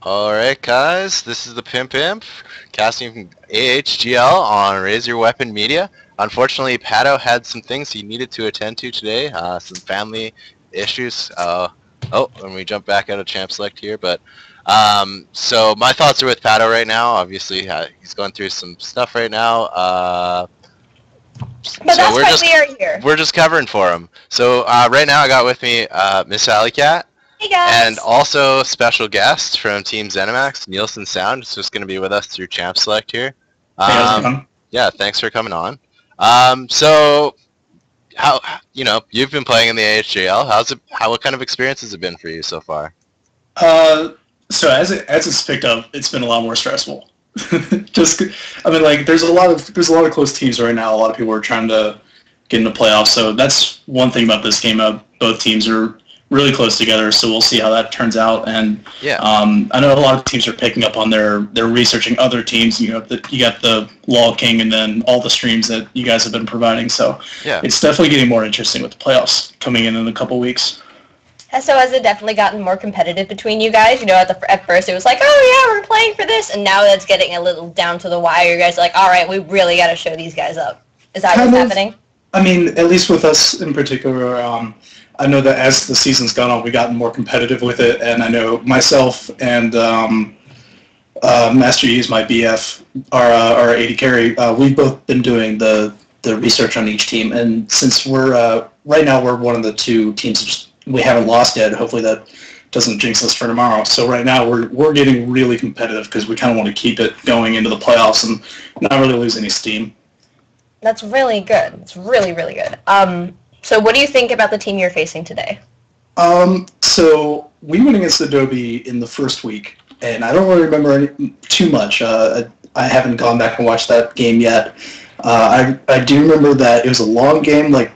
Alright guys, this is the Pimp Imp, casting from AHGL on RaiseYourWeaponMedia. Unfortunately, Pato had some things he needed to attend to today, some family issues. And we jump back out of Champ Select here, but so my thoughts are with Pato right now. Obviously, he's going through some stuff right now. But that's why we are here. We're just covering for him. So right now I got with me MsAlleyCat. Hey guys. And also special guest from Team ZeniMax, Neilsonsound, is just going to be with us through Champ Select here. Yeah, thanks for coming on. So, how you've been playing in the AHGL? What kind of experience has it been for you so far? So as it's picked up, it's been a lot more stressful. There's a lot of close teams right now. A lot of people are trying to get into playoffs. So that's one thing about this game. Both teams are really close together, so we'll see how that turns out. And yeah, I know a lot of teams are picking up on they're researching other teams. You got the Law King, and then all the streams that you guys have been providing. So yeah, it's definitely getting more interesting with the playoffs coming in a couple weeks. So has it definitely gotten more competitive between you guys? At first it was like, oh yeah, we're playing for this, and now that's getting a little down to the wire. You guys are like, all right, we really got to show these guys up. Is that what's happening? I mean, at least with us in particular, I know that as the season's gone on, we've gotten more competitive with it, and I know myself and Master E's my BF, our AD carry, we've both been doing the research on each team, and since we're right now we're one of the two teams we haven't lost yet. Hopefully that doesn't jinx us for tomorrow. So right now we're getting really competitive because we kind of want to keep it going into the playoffs and not really lose any steam. That's really good. It's really, really good. So what do you think about the team you're facing today? So we went against Adobe in the first week, and I don't really remember too much. I haven't gone back and watched that game yet. I do remember that it was a long game, like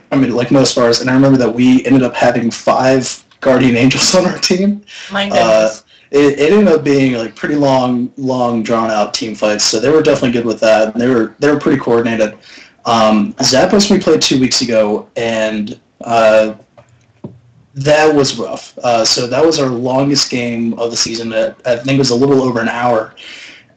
most of ours, and I remember that we ended up having 5 Guardian Angels on our team. My goodness. It ended up being like pretty long, drawn out team fights, so they were definitely good with that. And they were pretty coordinated. Zappos we played 2 weeks ago, and that was rough. So that was our longest game of the season. I think it was a little over an hour.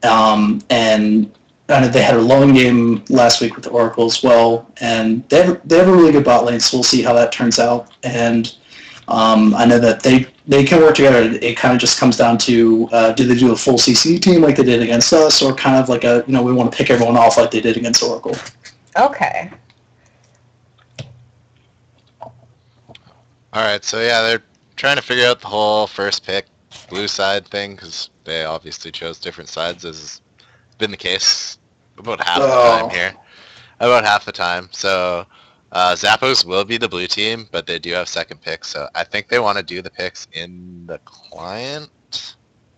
And they had a long game last week with the Oracle as well, and they have a really good bot lane, so we'll see how that turns out. And I know that they can work together. It kind of just comes down to do they do a full CC team like they did against us, or kind of like we want to pick everyone off like they did against Oracle. Okay. Alright, so yeah, they're trying to figure out the whole first pick blue side thing, because they obviously chose different sides, as has been the case about half the time here. About half the time. So Zappos will be the blue team, but they do have second picks, so I think they want to do the picks in the client.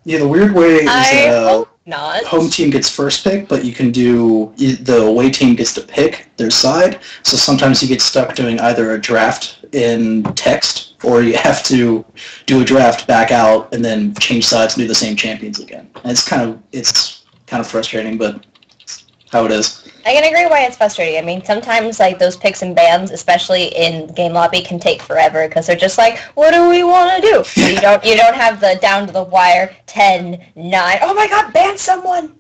Yeah, the weird way is hope not. Home team gets first pick, but you can do the away team gets to pick their side. So sometimes you get stuck doing either a draft in text, or you have to do a draft back out and then change sides and do the same champions again. And it's kind of frustrating, but it's how it is. I can agree why it's frustrating. I mean, sometimes like those picks and bans, especially in game lobby, can take forever because they're just like, what do we want to do? So you don't have the down to the wire 10, 9. Oh my God, ban someone!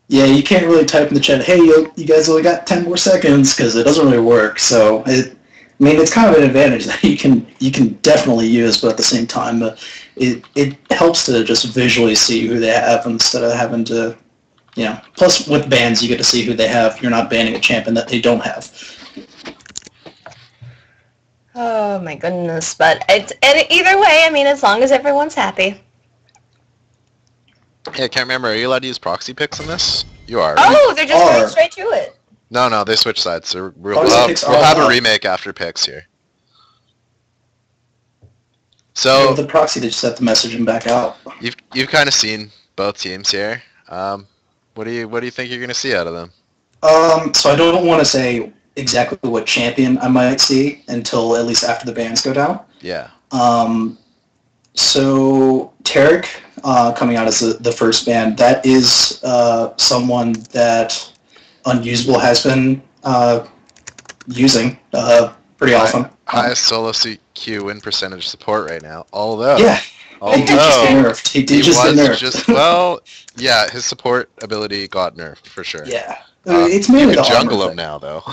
Yeah, you can't really type in the chat, hey, you guys only got 10 more seconds, because it doesn't really work. So it's kind of an advantage that you can definitely use, but at the same time, it helps to just visually see who they have instead of having to. Plus with bans, you get to see who they have. You're not banning a champion that they don't have. Oh my goodness! But either way, I mean, as long as everyone's happy. Yeah, I can't remember. Are you allowed to use proxy picks in this? You are. Oh, they're just going straight to it. No, they switch sides. So we'll have a remake after picks here. So with the proxy, they just have to message them back out. You've kind of seen both teams here. What do you think you're going to see out of them? So I don't want to say exactly what champion I might see until at least after the bans go down. Yeah. So Tarek coming out as the first ban, that is someone that Unusable has been using pretty often. Highest solo CQ win percentage support right now. Although, yeah, He did just get Although nerfed. He did just get nerfed. well, yeah, his support ability got nerfed for sure. Yeah. It's mainly you the can jungle armor him now, though.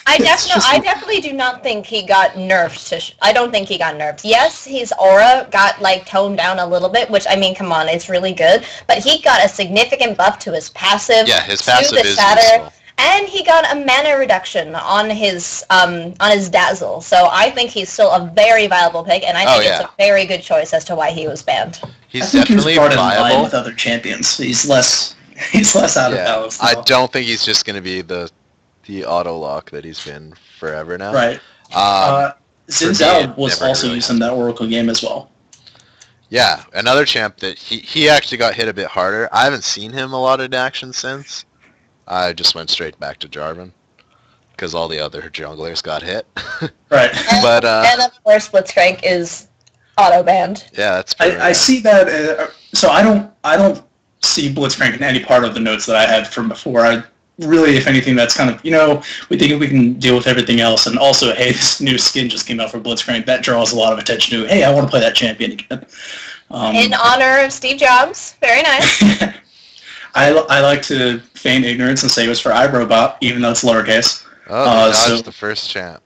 I definitely do not think he got nerfed. I don't think he got nerfed. Yes, his aura got like toned down a little bit, which I mean, come on, it's really good. But he got a significant buff to his passive. Yeah, his passive is shatter, useful. and he got a mana reduction on his dazzle. So I think he's still a very viable pick, and I think it's a very good choice as to why he was banned. He's definitely brought in line viable with other champions. He's less out of balance. I don't think he's just going to be the auto lock that he's been forever now. Right. Xin Zhao was also using that Oracle game as well. Yeah, another champ that he actually got hit a bit harder. I haven't seen him a lot in action since. I just went straight back to Jarvan because all the other junglers got hit. Right. And of course, Blitzcrank is auto banned. Yeah, that's. I see that. So I don't see Blitzcrank in any part of the notes that I had from before. I really, if anything, that's kind of, we think we can deal with everything else, and also, hey, this new skin just came out for Blitzcrank. That draws a lot of attention to, hey, I want to play that champion again. In honor of Steve Jobs. Very nice. I like to feign ignorance and say it was for iRobot, even though it's lowercase. Oh, dodged the first champ.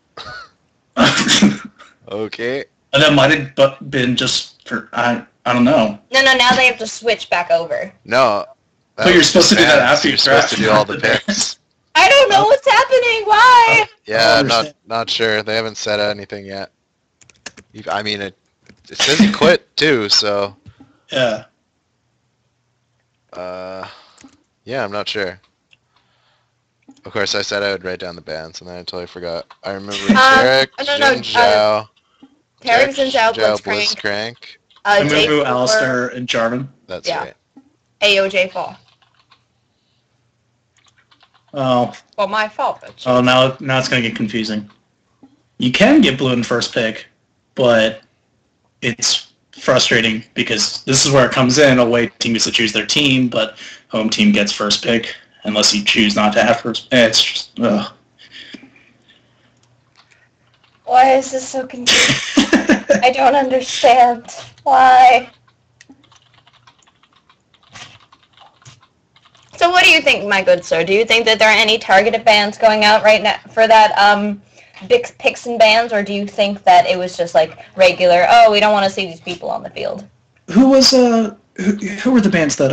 Okay. And that might have been just for, I don't know. No, now they have to switch back over. No. But you're supposed to do that after you're supposed to do all the picks. I don't know what's happening. Why? Yeah, I'm not sure. They haven't said anything yet. I mean, it says he quit too, so. Yeah. Yeah, I'm not sure. Of course, I said I would write down the bands, and then I totally forgot. I remember Tarek, Xin Zhao, Tarek, Xin Zhao, Blitzcrank. Amumu, Alistair, and Jarvan. That's right. AOJ Fall. Oh. Well, my fault. But oh, now it's going to get confusing. You can get blue in first pick, but it's frustrating because this is where it comes in. Away team gets to choose their team, but home team gets first pick unless you choose not to have first. It's just, ugh. Why is this so confusing? I don't understand. Why? So what do you think, my good sir? Do you think that there are any targeted bans going out right now for that big picks and bans, or do you think that it was just like regular, oh, we don't want to see these people on the field? Who was who were the bands that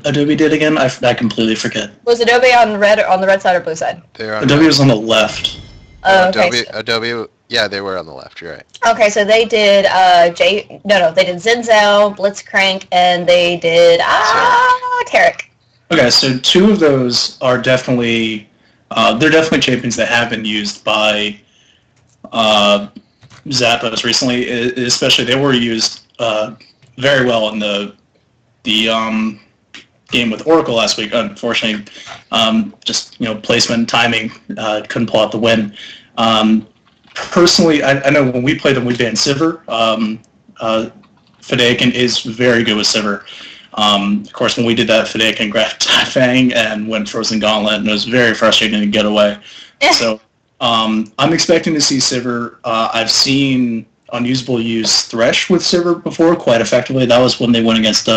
Adobe did again? I completely forget. Was Adobe on the red side or blue side? Adobe was on the left. Oh, okay. Adobe, yeah, they were on the left. You're right. Okay, so they did they did Xin Zhao, Blitzcrank, and they did Tarek. Okay, so two of those are definitely they're definitely champions that have been used by Zappos recently. Especially, they were used very well in the game with Oracle last week. Unfortunately, just placement and timing couldn't pull out the win. Personally, I know when we played them, we banned Sivir. Fnatic is very good with Sivir. Of course, when we did that, Fnatic grabbed Fang and went Frozen Gauntlet, and it was very frustrating to get away. So I'm expecting to see Sivir. I've seen Unusable use Thresh with Sivir before quite effectively. That was when they went against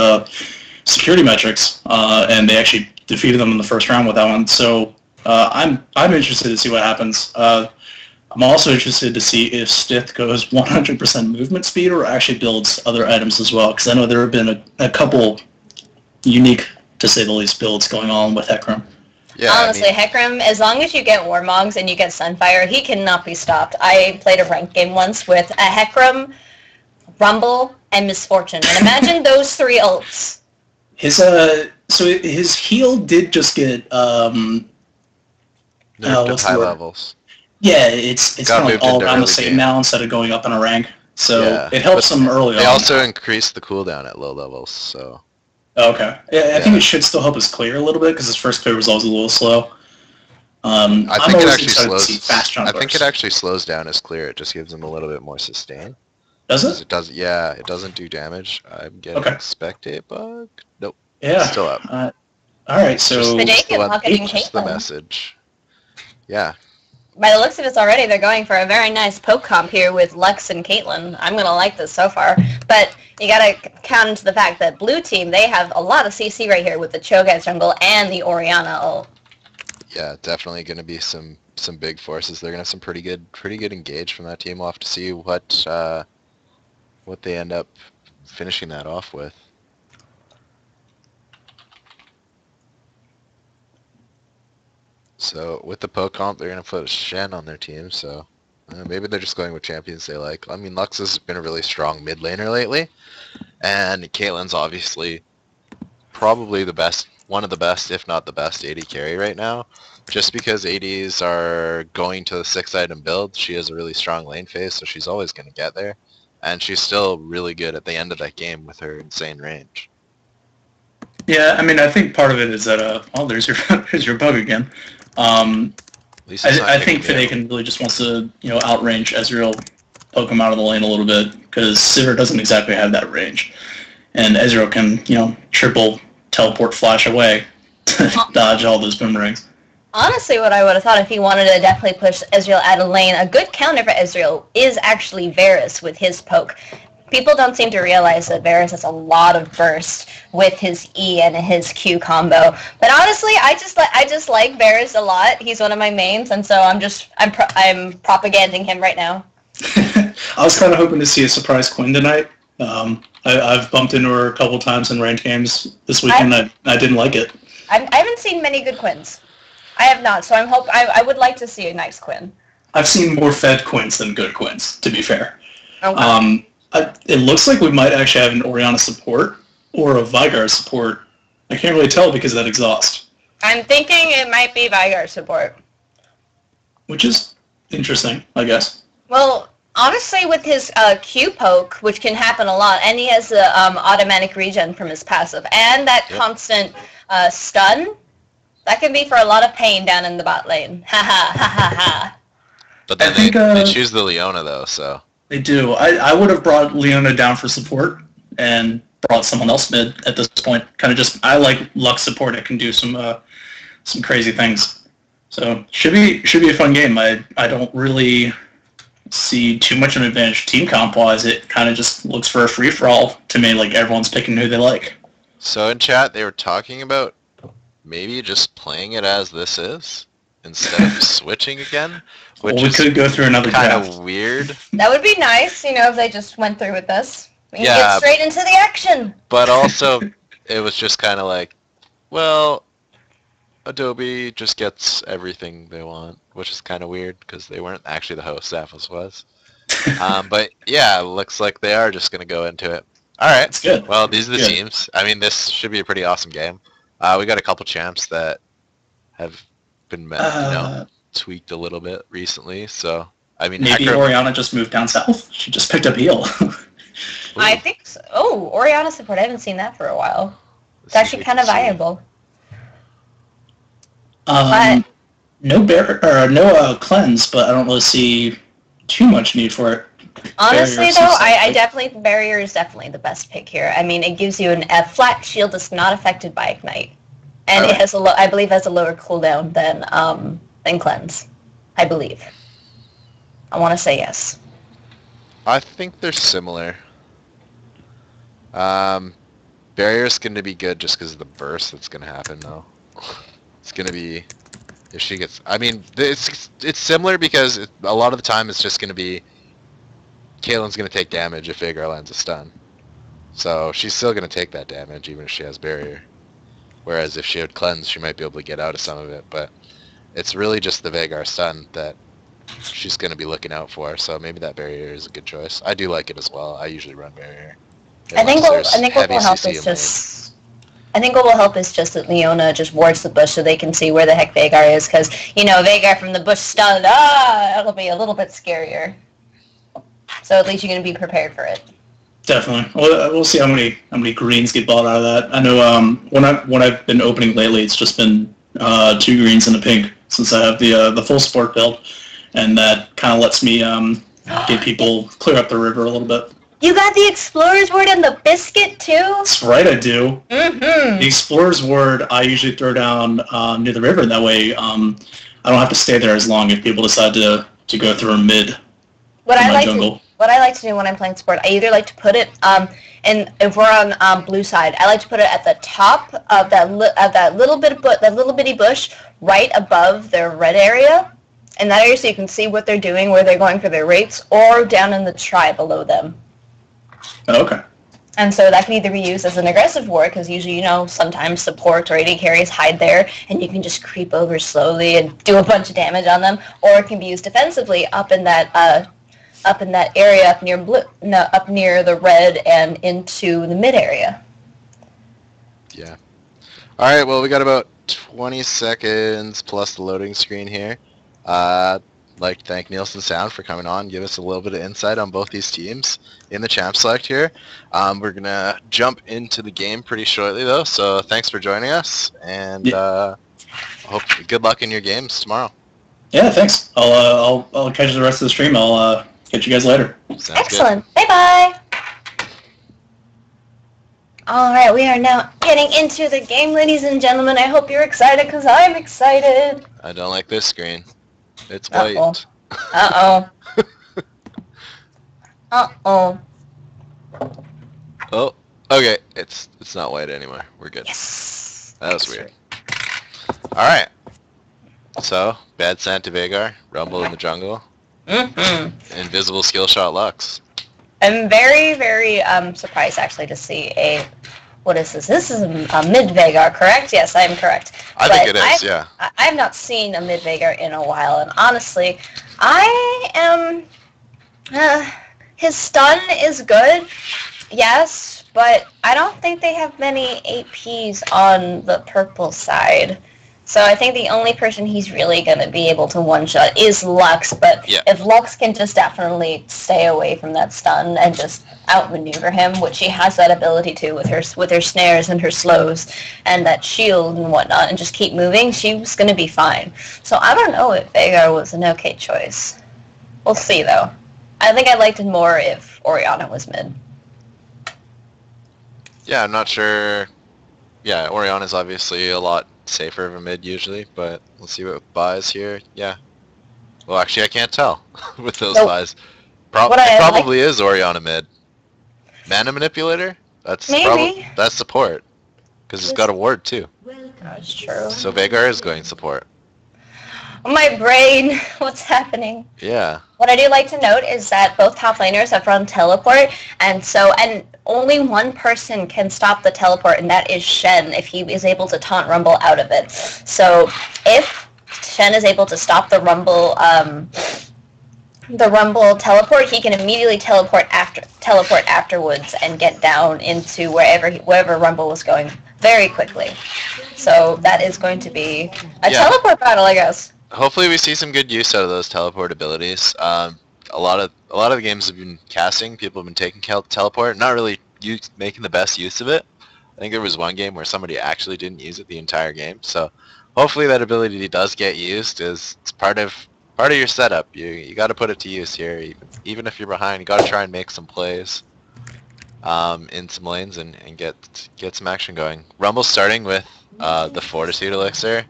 Security Metrics, and they actually defeated them in the first round with that one. So I'm interested to see what happens. I'm also interested to see if Stith goes 100% movement speed or actually builds other items as well, because I know there have been a couple unique, to say the least, builds going on with Hecarim. Yeah, honestly, Hecarim, as long as you get Warmogs and you get Sunfire, he cannot be stopped. I played a ranked game once with a Hecarim, Rumble, and Misfortune, and imagine those three ults. His heal did just get nerfed at high levels. Yeah, it's kind of like all around the same now instead of going up in a rank. So it helps them early on. They also increased the cooldown at low levels, so. Okay. Yeah, I think it should still help us clear a little bit because his first clear was always a little slow. I think it actually slows. I think it actually slows down his clear. It just gives him a little bit more sustain. Does it? It does. Yeah, it doesn't do damage. I'm getting spectate bug. Nope. Yeah. It's still up. All right. So just the message. Yeah. by the looks of it already, they're going for a very nice poke comp here with Lux and Caitlyn. I'm going to like this so far. But you got to count into the fact that blue team, they have a lot of CC right here with the Cho'Gath jungle and the Orianna ult. Yeah, definitely going to be some big forces. They're going to have some pretty good engage from that team. We'll have to see what they end up finishing that off with. So with the poke comp, they're going to put Shen on their team, so maybe they're just going with champions they like. I mean, Lux has been a really strong mid laner lately, and Caitlyn's obviously probably the best, one of the best, if not the best AD carry right now. Just because ADs are going to the 6-item build, she has a really strong lane phase, so she's always going to get there. And she's still really good at the end of that game with her insane range. Yeah, I mean, I think part of it is that, oh, there's your bug again. I think Finnegan really just wants to, outrange Ezreal, poke him out of the lane a little bit, because Sivir doesn't exactly have that range. And Ezreal can, triple teleport flash away to dodge all those boomerangs. Honestly, what I would have thought if he wanted to definitely push Ezreal out of lane, a good counter for Ezreal is actually Varus with his poke. People don't seem to realize that Varus has a lot of burst with his E and his Q combo. But honestly, I just like Varus a lot. He's one of my mains, and so I'm propaganding him right now. I was kind of hoping to see a surprise Quinn tonight. I've bumped into her a couple times in ranked games this weekend. I didn't like it. I haven't seen many good Quinns. I have not, so I would like to see a nice Quinn. I've seen more fed Quinns than good Quinns, to be fair. Okay. It looks like we might actually have an Orianna support or a Veigar support. I can't really tell because of that exhaust. I'm thinking it might be Veigar support. Which is interesting, I guess. Well, honestly, with his Q poke, which can happen a lot, and he has the automatic regen from his passive, and that constant stun, that can be for a lot of pain down in the bot lane. Ha ha ha ha ha. But then they choose the Leona, though, so... They do. I would have brought Leona down for support and brought someone else mid at this point. I like Lux support. It can do some crazy things. So should be a fun game. I don't really see too much of an advantage team comp wise. It kind of just looks for a free for all to me. Like everyone's picking who they like. So in chat they were talking about maybe just playing it as this is instead of switching again. Which we could go through another kind draft. of weird. That would be nice, if they just went through with this. We can get straight into the action. But also, it was just kind of like, well, Adobe just gets everything they want, which is kind of weird because they weren't actually the host. Zappos was. But yeah, looks like they are just going to go into it. All right. That's good. Well, these are the teams. I mean, this should be a pretty awesome game. We got a couple champs that have been, tweaked a little bit recently, so I mean maybe Orianna just moved down south. She just picked up heal. I think so. Oh, Orianna support. I haven't seen that for a while. It's actually kind of viable. No cleanse, but I don't really see too much need for it. Honestly, though, I definitely barrier is definitely the best pick here. I mean, it gives you a flat shield that's not affected by ignite, and it has I believe has a lower cooldown than cleanse, I believe. I want to say yes. I think they're similar. Barrier's going to be good just because of the burst that's going to happen, though. It's going to be... If she gets... I mean, it's similar because a lot of the time it's just going to be... Caitlyn's going to take damage if Veigar lands a stun. So she's still going to take that damage even if she has barrier. Whereas if she had cleanse, she might be able to get out of some of it, but... It's really just the Veigar stun that she's going to be looking out for, so maybe that barrier is a good choice. I do like it as well. I usually run barrier. I think what will help is just that Leona just wards the bush so they can see where the heck Veigar is, because Veigar from the bush stun, it'll be a little bit scarier. So at least you're going to be prepared for it. Definitely. Well, we'll see how many greens get bought out of that. I know when I've been opening lately, it's just been 2 greens and a pink since I have the full sport build, and that kind of lets me get people clear up the river a little bit. You got the Explorer's Word and the Biscuit too? That's right, I do. Mm-hmm. The Explorer's Word I usually throw down near the river. That way, I don't have to stay there as long if people decide to go through a mid. What I like to do when I'm playing support, I either like to put it and if we're on blue side, I like to put it at the top of that little bitty bush right above their red area, in that area, so you can see what they're doing, where they're going for their rates, or down in the try below them. Oh, okay. And so that can either be used as an aggressive ward, because usually, sometimes support or AD carries hide there, and you can just creep over slowly and do a bunch of damage on them, or it can be used defensively up in that area up near the red and into the mid area. Yeah. All right. Well, we got about 20 seconds plus the loading screen here. I'd like to thank Neilsonsound for coming on, give us a little bit of insight on both these teams in the champ select here. We're gonna jump into the game pretty shortly though. So thanks for joining us, and hope good luck in your games tomorrow. Yeah, thanks. I'll catch the rest of the stream. I'll catch you guys later. Sounds Excellent. Bye-bye. All right, we are now getting into the game, ladies and gentlemen. I hope you're excited, because I'm excited. I don't like this screen. It's white. Uh-oh. Uh-oh. Oh, okay. It's not white anymore. We're good. Yes. That was weird. All right. So, Bad Santa Vagar, Rumble in the jungle, Invisible Skill Shot Lux. I'm very, very surprised, actually, to see a... What is this? This is a mid Vagar, correct? Yes, I am correct. I think it is, yeah. I've not seen a mid Vagar in a while, and honestly, I am... his stun is good, yes, but I don't think they have many APs on the purple side. So I think the only person he's really going to be able to one-shot is Lux, but if Lux can just definitely stay away from that stun and just outmaneuver him, which she has that ability to with her snares and her slows and that shield and whatnot, and just keep moving, she's going to be fine. So I don't know if Vagar was an okay choice. We'll see, though. I think I liked it more if Orianna was mid. Yeah, I'm not sure. Yeah, Orianna's obviously a lot safer of a mid usually, but let's see what buys here. Yeah. Well, actually, I can't tell with those buys. It probably is Orianna mid. Mana Manipulator? That's that's support, because it's got a ward too. That's true. So Vagar is going support. My brain, what's happening? Yeah. What I do like to note is that both top laners have run teleport, and only one person can stop the teleport, and that is Shen, if he is able to taunt Rumble out of it. So if Shen is able to stop the Rumble teleport, he can immediately teleport afterwards and get down into wherever Rumble was going very quickly. So that is going to be a teleport battle, I guess. Hopefully we see some good use out of those teleport abilities. A lot of the games have been casting. People have been taking teleport, not really making the best use of it. I think there was one game where somebody actually didn't use it the entire game. So hopefully that ability does get used. It's part of your setup. You got to put it to use here. Even if you're behind, you got to try and make some plays in some lanes and get some action going. Rumble's starting with the Fortitude Elixir,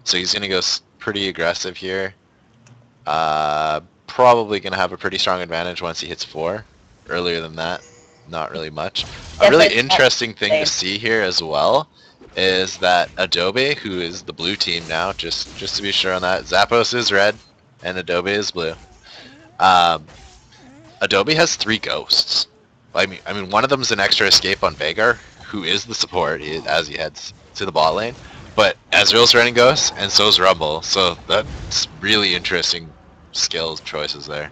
so he's gonna go pretty aggressive here. Probably going to have a pretty strong advantage once he hits 4. Earlier than that, not really much. A really interesting thing to see here as well is that Adobe, who is the blue team now, just to be sure on that, Zappos is red and Adobe is blue. Adobe has 3 ghosts. I mean, one of them is an extra escape on Vagar, who is the support as he heads to the bot lane. But Ezreal's running ghosts, and so is Rumble. So that's really interesting skill choices there.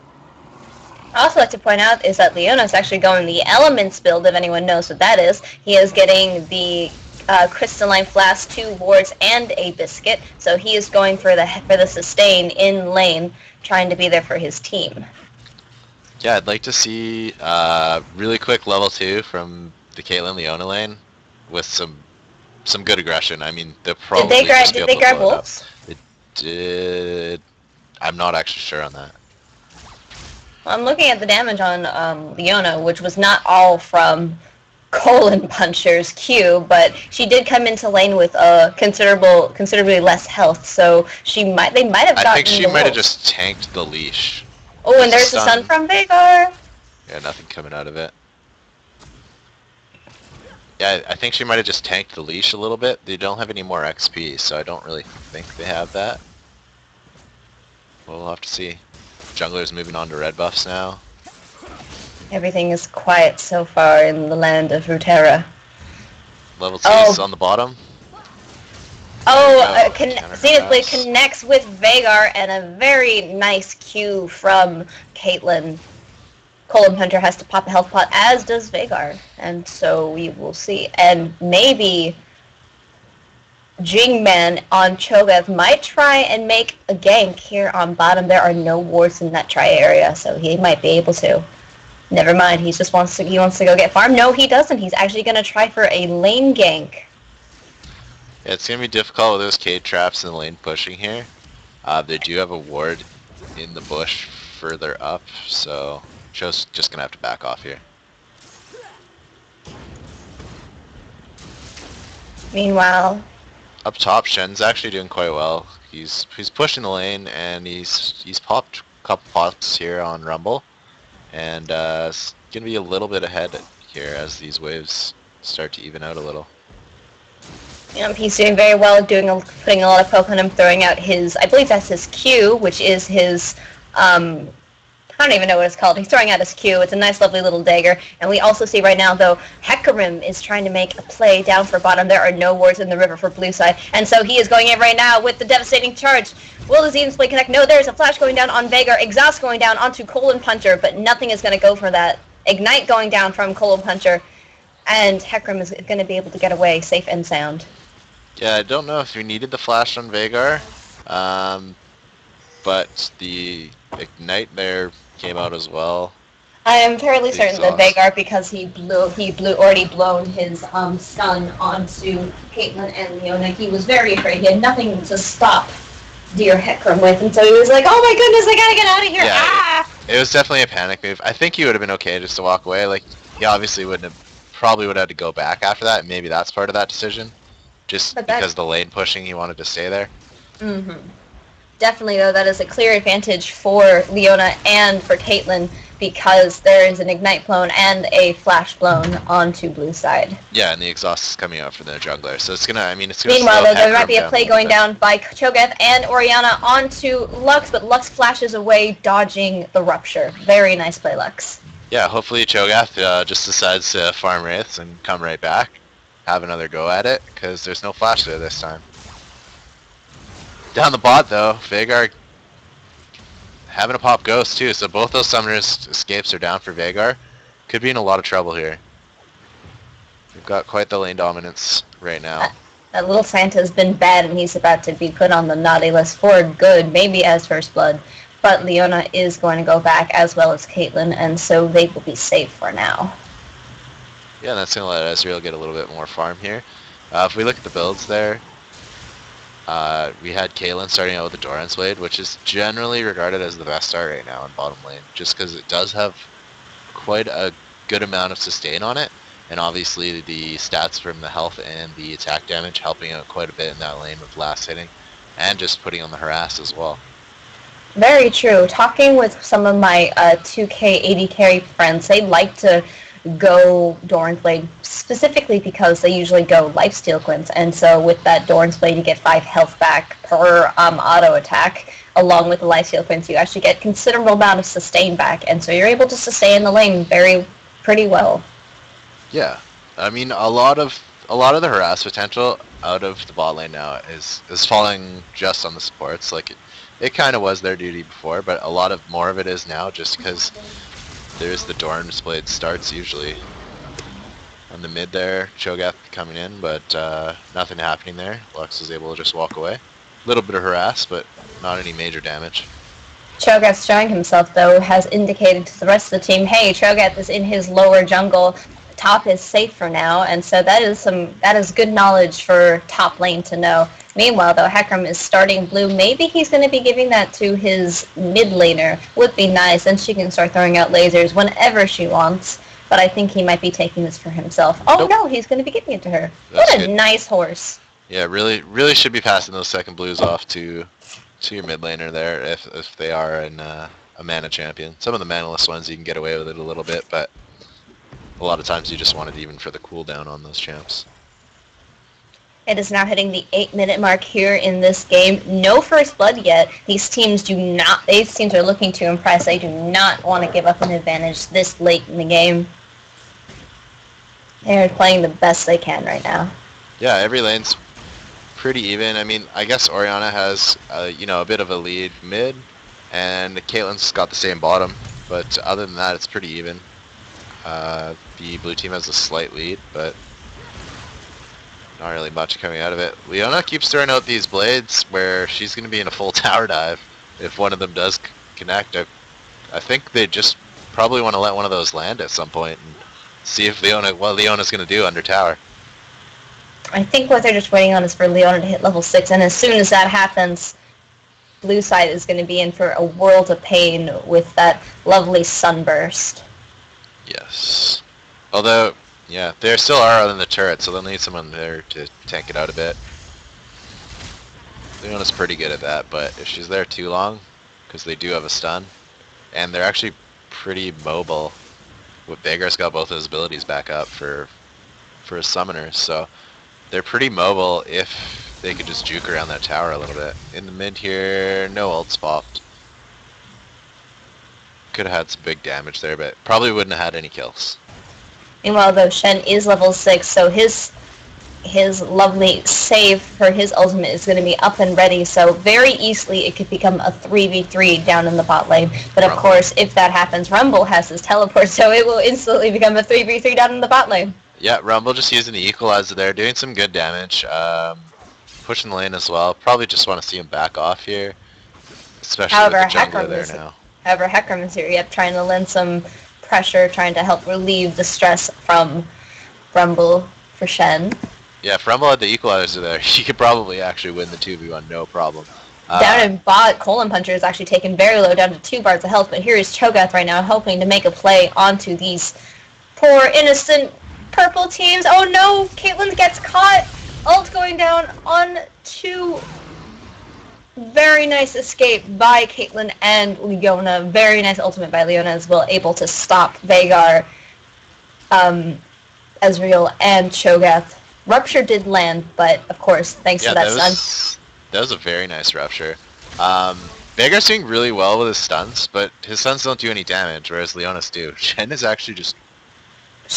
I also like to point out is that Leona's actually going the Elements build, if anyone knows what that is. He is getting the Crystalline Flask, 2 wards, and a Biscuit. So he is going for the sustain in lane, trying to be there for his team. Yeah, I'd like to see really quick level 2 from the Caitlyn Leona lane with some good aggression. I mean, they'll probably did they grab wolves? It did. I'm not actually sure on that. I'm looking at the damage on Leona, which was not all from Colon Puncher's Q, but she did come into lane with considerably less health, so they might have gotten I think she might have wolf. just tanked the leash. Oh, and there's the stun from Veigar. Yeah, nothing coming out of it. Yeah, I think she might have just tanked the leash a little bit. They don't have any more XP, so I don't really think they have that. We'll have to see. Jungler's moving on to red buffs now. Everything is quiet so far in the land of Ruterra. Level 2 is on the bottom. Zenith Blade connects with Veigar, and a very nice Q from Caitlyn. Colon Hunter has to pop a health pot, as does Veigar, and so we will see. And maybe Jingman on Cho'Gath might try and make a gank here on bottom. There are no wards in that try area, so he might be able to. Never mind, he wants to go get farm. No, he doesn't. He's actually going to try for a lane gank. Yeah, it's going to be difficult with those cage traps and lane pushing here. They do have a ward in the bush further up, so Cho's just going to have to back off here. Meanwhile, up top, Shen's actually doing quite well. He's pushing the lane, and he's popped a couple pots here on Rumble. And it's going to be a little bit ahead here as these waves start to even out a little. He's doing very well, putting a lot of poke on him, throwing out his, I believe that's his Q, which is his, I don't even know what it's called. He's throwing out his Q. It's a nice, lovely little dagger. And we also see right now, though, Hecarim is trying to make a play down for bottom. There are no wards in the river for blue side. And so he is going in right now with the devastating charge. Will the Zenith Blade connect? No, there's a flash going down on Veigar. Exhaust going down onto Colon Puncher, but nothing is going to go for that. Ignite going down from Colon Puncher. And Hecarim is going to be able to get away safe and sound. Yeah, I don't know if we needed the flash on Veigar. But the Ignite there came out as well. I am fairly certain that Veigar, because he already blown his stun onto Caitlyn and Leona. He was very afraid. He had nothing to stop dear Hecarim with, and so he was like, "Oh my goodness, I gotta get out of here!" Yeah, ah! It was definitely a panic move. I think he would have been okay just to walk away. Like, he obviously probably would have had to go back after that. Maybe that's part of that decision, just because the lane pushing, he wanted to stay there. Mm-hmm. Definitely, though, that is a clear advantage for Leona and for Caitlyn, because there is an Ignite blown and a Flash blown onto blue side. Yeah, and the exhaust is coming out for the jungler, so it's gonna, Meanwhile, though, there might be a play going down by Cho'Gath and Orianna onto Lux, but Lux flashes away, dodging the rupture. Very nice play, Lux. Yeah, hopefully Cho'Gath just decides to farm Wraiths and come right back, have another go at it, because there's no flash there this time. Down the bot, though, Veigar having a pop Ghost, too, so both those Summoner's escapes are down for Veigar. Could be in a lot of trouble here. We've got quite the lane dominance right now. That little Santa's been bad, and he's about to be put on the naughty list for good, maybe as First Blood. But Leona is going to go back, as well as Caitlyn, and so they will be safe for now. Yeah, that's going to let Ezreal get a little bit more farm here. If we look at the builds there, we had Caitlyn starting out with the Doran's Blade, which is generally regarded as the best start right now in bottom lane, just because it does have quite a good amount of sustain on it, and obviously the stats from the health and the attack damage helping out quite a bit in that lane with last hitting, and just putting on the harass as well. Very true. Talking with some of my 2K 80 carry friends, they like to go Doran's Blade specifically because they usually go Lifesteal Cleanse, and so with that Doran's Blade you get 5 health back per auto attack. Along with the Lifesteal Cleanse you actually get considerable amount of sustain back, and so you're able to sustain the lane pretty well. Yeah, I mean a lot of the harass potential out of the bot lane now is falling just on the supports. Like it kind of was their duty before, but a lot more of it is now, just because there's the Doran's Blade starts usually. On the mid there, Cho'Gath coming in, but nothing happening there. Lux was able to just walk away. A little bit of harass, but not any major damage. Cho'Gath showing himself, though, has indicated to the rest of the team, hey, Cho'Gath is in his lower jungle. Top is safe for now, and so that is good knowledge for top lane to know. Meanwhile, though, Hecarim is starting blue. Maybe he's going to be giving that to his mid laner. Would be nice, and she can start throwing out lasers whenever she wants. but I think he might be taking this for himself. Oh, Nope. no, he's going to be giving it to her. That's What a good. nice horse. Yeah, really should be passing those second blues off to your mid laner there if they are in a mana champion. Some of the manaless ones you can get away with it a little bit, but a lot of times you just want it even for the cooldown on those champs. It is now hitting the 8-minute mark here in this game. No first blood yet. These teams are looking to impress. They do not want to give up an advantage this late in the game. They're playing the best they can right now. Yeah, every lane's pretty even. I mean, I guess Orianna has, a bit of a lead mid, and Caitlyn's got the same bottom, but other than that, it's pretty even. The blue team has a slight lead, but not really much coming out of it. Leona keeps throwing out these blades where she's going to be in a full tower dive if one of them does connect. I think they just probably want to let one of those land at some point and see if what Leona's going to do under tower. I think what they're just waiting on is for Leona to hit level 6, and as soon as that happens, blue side is going to be in for a world of pain with that lovely sunburst. Yes. Although, yeah, there still are in the turret, so they'll need someone there to tank it out a bit. Leona's pretty good at that, but if she's there too long, because they do have a stun, and they're actually pretty mobile. Veigar's got both his abilities back up for his summoners, so they're pretty mobile if they could just juke around that tower a little bit. In the mid here, no ults popped. Could have had some big damage there, but probably wouldn't have had any kills. Meanwhile, though, Shen is level 6, so his lovely save for his ultimate is going to be up and ready, so very easily it could become a 3v3 down in the bot lane. But of course, if that happens, Rumble has his teleport, so it will instantly become a 3v3 down in the bot lane. Yeah, Rumble just using the equalizer there, doing some good damage, pushing the lane as well. Probably just want to see him back off here, especially with the jungler there now. However, Hecarim is here, trying to lend some pressure, trying to help relieve the stress from Rumble for Shen. Yeah, if Rumble had the equalizer there, he could probably actually win the 2v1, no problem. Down in bot, Colon Puncher is actually taken very low, down to 2 bars of health, but here is Cho'Gath right now, hoping to make a play onto these poor, innocent purple teams. Oh no, Caitlyn gets caught! Ult going down on 2. Very nice escape by Caitlyn and Leona. Very nice ultimate by Leona as well, able to stop Veigar, Ezreal, and Cho'Gath. Rupture did land, but of course, thanks to that stun. That was a very nice Rupture. Veigar's doing really well with his stuns, but his stuns don't do any damage, whereas Leona's do. Shen is actually just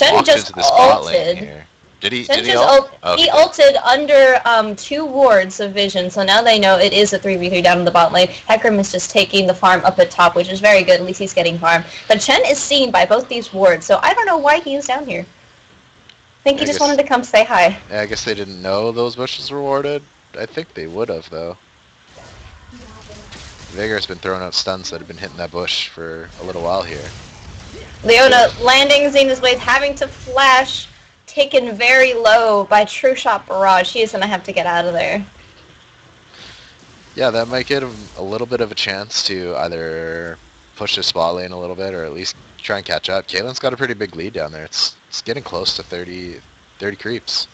walked into this bot lane here. Did he ult? Okay. He ulted under 2 wards of vision, so now they know it is a 3v3 down in the bot lane. Hecarim is just taking the farm up at top, which is very good. At least he's getting farm. But Shen is seen by both these wards, so I don't know why he is down here. I think he just wanted to come say hi. Yeah, I guess they didn't know those bushes were warded. I think they would have, though. Veigar's been throwing out stuns that have been hitting that bush for a little while here. Leona landing Xena's Blade, having to flash. Taken very low by True Shot Barrage. She is going to have to get out of there. Yeah, that might give him a little bit of a chance to either push his spot lane a little bit or at least try and catch up. Caitlyn's got a pretty big lead down there. It's getting close to 30 creeps.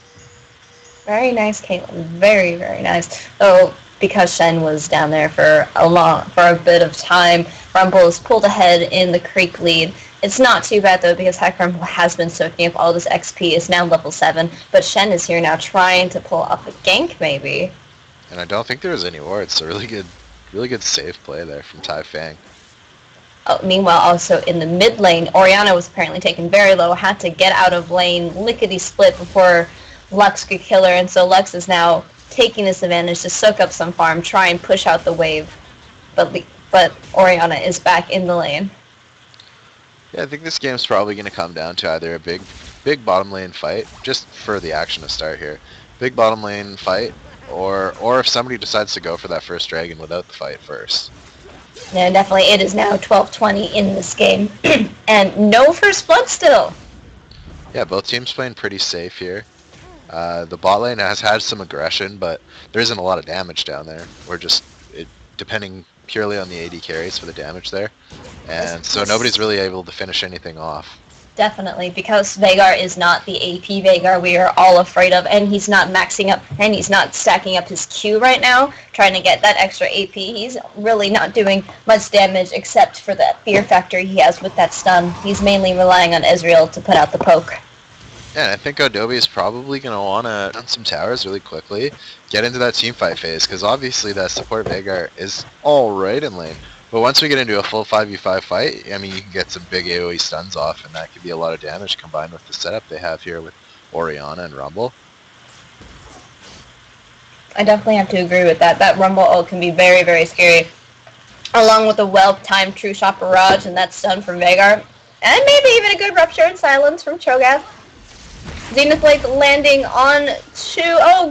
Very nice, Caitlyn. Very, very nice. So, because Shen was down there for a bit of time, Rumble is pulled ahead in the creep lead. It's not too bad, though, because Hecarim has been soaking up all this XP, is now level 7, but Shen is here now trying to pull up a gank, maybe. And I don't think there was any wards, so really good save play there from Tai Fang. Oh, meanwhile, also in the mid lane, Orianna was apparently taken very low, had to get out of lane, lickety-split before Lux could kill her, and so Lux is now taking this advantage to soak up some farm, try and push out the wave, but Orianna is back in the lane. Yeah, I think this game's probably going to come down to either a big bottom lane fight, just for the action to start here. Big bottom lane fight, or if somebody decides to go for that first dragon without the fight first. Yeah, definitely. It is now 12-20 in this game, and no first blood still. Yeah, both teams playing pretty safe here. The bot lane has had some aggression, but there isn't a lot of damage down there. We're just depending purely on the AD carries for the damage there. And so nobody's really able to finish anything off. Definitely, because Veigar is not the AP Veigar we are all afraid of, and he's not maxing up, and he's not stacking up his Q right now, trying to get that extra AP. He's really not doing much damage except for that fear factor he has with that stun. He's mainly relying on Ezreal to put out the poke. Yeah, and I think Adobe is probably going to want to run some towers really quickly, get into that teamfight phase, because obviously that support Veigar is alright in lane. But once we get into a full 5v5 fight, I mean, you can get some big AoE stuns off, and that could be a lot of damage combined with the setup they have here with Orianna and Rumble. I definitely have to agree with that. That Rumble ult can be very, very scary. Along with the well-timed True Shot Barrage and that stun from Veigar. And maybe even a good Rupture and Silence from Cho'Gath. Zenith Blade landing on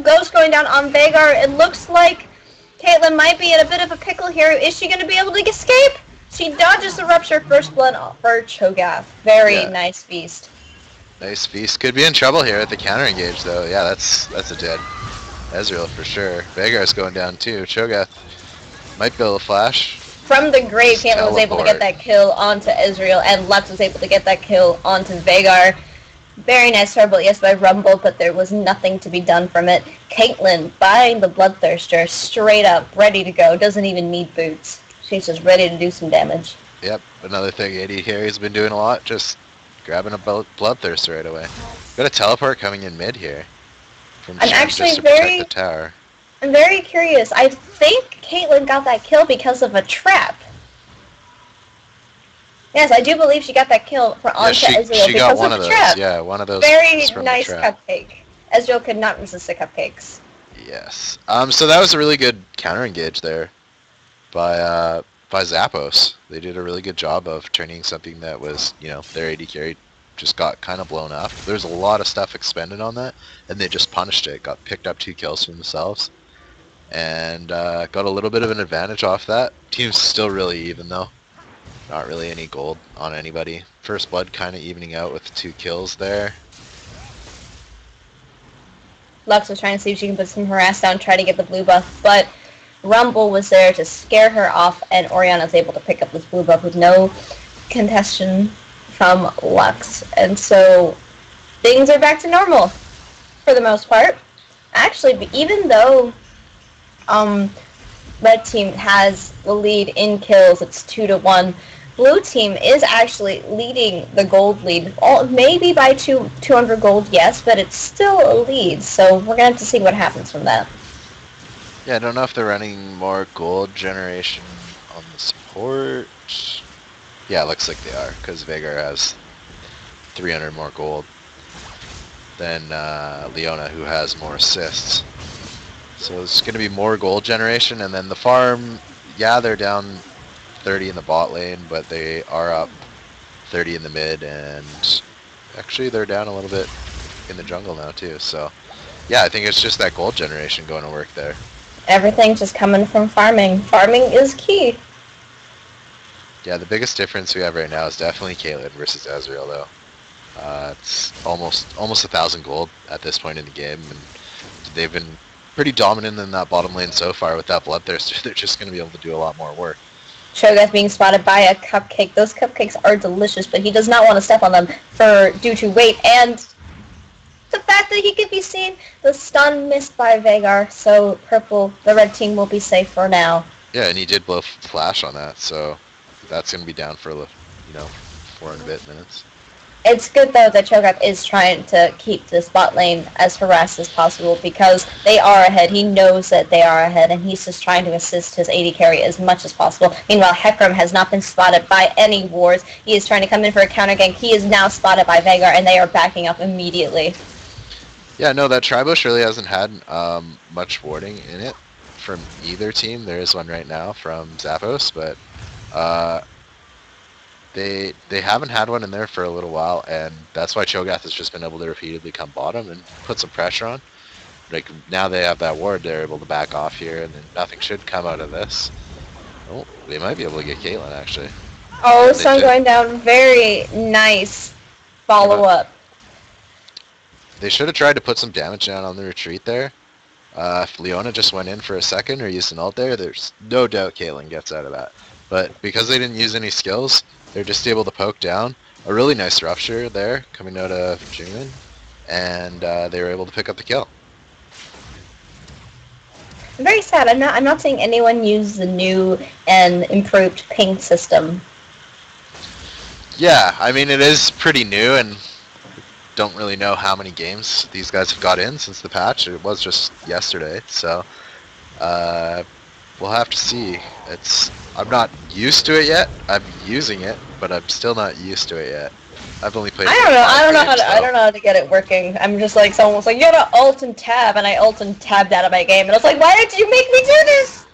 Ghost going down on Veigar. It looks like Caitlyn might be in a bit of a pickle here. Is she going to be able to escape? She dodges the Rupture First Blood for Cho'Gath. Very nice feast. Nice feast. Could be in trouble here at the counter engage though. Yeah, that's a dead Ezreal for sure. Veigar's going down too. Cho'Gath might be able to flash. From the grave, Caitlyn was able to get that kill onto Ezreal, and Lux was able to get that kill onto Veigar. Very nice turbo, yes, by Rumble, but there was nothing to be done from it. Caitlyn buying the Bloodthirster straight up, ready to go. Doesn't even need boots. She's just ready to do some damage. Yep, another thing AD Carry's been doing a lot, just grabbing a Bloodthirster right away. Got a teleport coming in mid here. From I'm Shen actually just to protect the tower. I'm very curious. I think Caitlyn got that kill because of a trap. Yes, I do believe she got that kill onto Ezreal because of the trap. Yeah, one of those. Very nice cupcake. Ezreal could not resist the cupcakes. Yes. So that was a really good counter engage there by Zappos. They did a really good job of turning something that was, their AD carry just got kind of blown up. There's a lot of stuff expended on that, and they just punished it. Got picked up 2 kills for themselves, and got a little bit of an advantage off that. Team's still really even though. Not really any gold on anybody. First Blood kind of evening out with 2 kills there. Lux was trying to see if she can put some harass down, try to get the blue buff, but Rumble was there to scare her off, and Orianna was able to pick up this blue buff with no contestation from Lux. And so things are back to normal for the most part. Actually, even though Red Team has the lead in kills, it's 2-1. Blue Team is actually leading the gold lead, maybe by 200 gold, yes, but it's still a lead, so we're going to have to see what happens from that. Yeah, I don't know if they're running more gold generation on the support. Yeah, it looks like they are, because Veigar has 300 more gold than Leona, who has more assists. So it's going to be more gold generation, and then the farm, yeah, they're down 30 in the bot lane, but they are up 30 in the mid, and actually they're down a little bit in the jungle now too. So yeah, I think it's just that gold generation going to work there. Everything's just coming from farming. Farming is key. Yeah, the biggest difference we have right now is definitely Caitlyn versus Ezreal though. It's almost 1,000 gold at this point in the game, and they've been pretty dominant in that bottom lane so far with that Bloodthirster. They're just going to be able to do a lot more work. Cho'Gath being spotted by a cupcake. Those cupcakes are delicious, but he does not want to step on them due to weight and the fact that he could be seen. The stun missed by Veigar, so the red team will be safe for now. Yeah, and he did blow flash on that, so that's going to be down for 4 and a bit minutes. It's good, though, that Cho'Gath is trying to keep this bot lane as harassed as possible because they are ahead. He knows that they are ahead, and he's just trying to assist his AD carry as much as possible. Meanwhile, Hecarim has not been spotted by any wards. He is trying to come in for a counter gank. He is now spotted by Veigar, and they are backing up immediately. Yeah, no, that Tribush really hasn't had much warding in it from either team. There is one right now from Zappos, but they haven't had one in there for a little while, and that's why Cho'Gath has just been able to repeatedly come bottom and put some pressure on. Like, now they have that ward, they're able to back off here, and then nothing should come out of this. Oh, they might be able to get Caitlyn, actually. Oh, Sun going down. Very nice follow-up. They should have tried to put some damage down on the retreat there. If Leona just went in for a second or used an ult there, there's no doubt Caitlyn gets out of that. But because they didn't use any skills, they're just able to poke down. a really nice rupture there coming out of June, and they were able to pick up the kill. I'm very sad. I'm not seeing anyone use the new and improved ping system. Yeah, I mean it is pretty new, and don't really know how many games these guys have got in since the patch. It was just yesterday, so we'll have to see. I'm not used to it yet. I'm using it, but I'm still not used to it yet. I've only played. I don't know how to get it working. I'm just like someone was like, you gotta alt and tab, and I alt and tabbed out of my game, and I was like, why did you make me do this?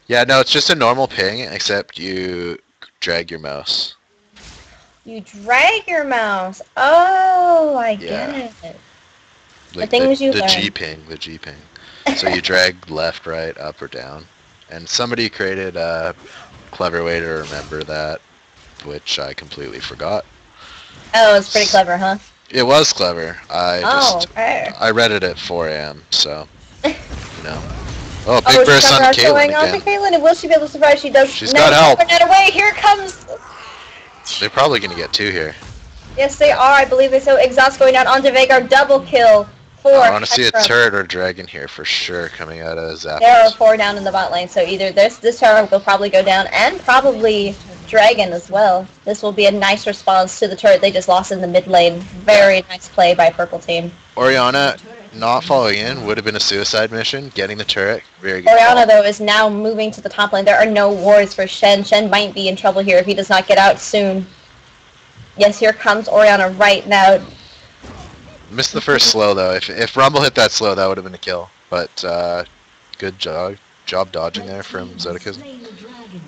Yeah, no, it's just a normal ping, except you drag your mouse. You drag your mouse. Oh, I get it. Like the things you the learn. the G ping. So you drag left, right, up, or down. And somebody created a clever way to remember that, which I completely forgot. Oh, it's pretty clever, huh? It was clever. Okay. I read it at 4 a.m. So, you know. Oh, big burst on Caitlyn again. Caitlyn, and will she be able to survive? She does. She's got help. Not away. Here it comes. They're probably gonna get 2 here. Yes, they are. I believe they so. Exhaust going down onto Veigar. Double kill. 4. I want to see a turret or dragon here for sure coming out of Zappos. There are 4 down in the bot lane, so either this turret will probably go down, and probably dragon as well. This will be a nice response to the turret they just lost in the mid lane. Very nice play by purple team. Orianna not following in would have been a suicide mission. Getting the turret, very good. Orianna though is now moving to the top lane. There are no wards for Shen. Shen might be in trouble here if he does not get out soon. Yes, here comes Orianna right now. Missed the first slow though. If Rumble hit that slow, that would have been a kill. But good job dodging there from Zodicus.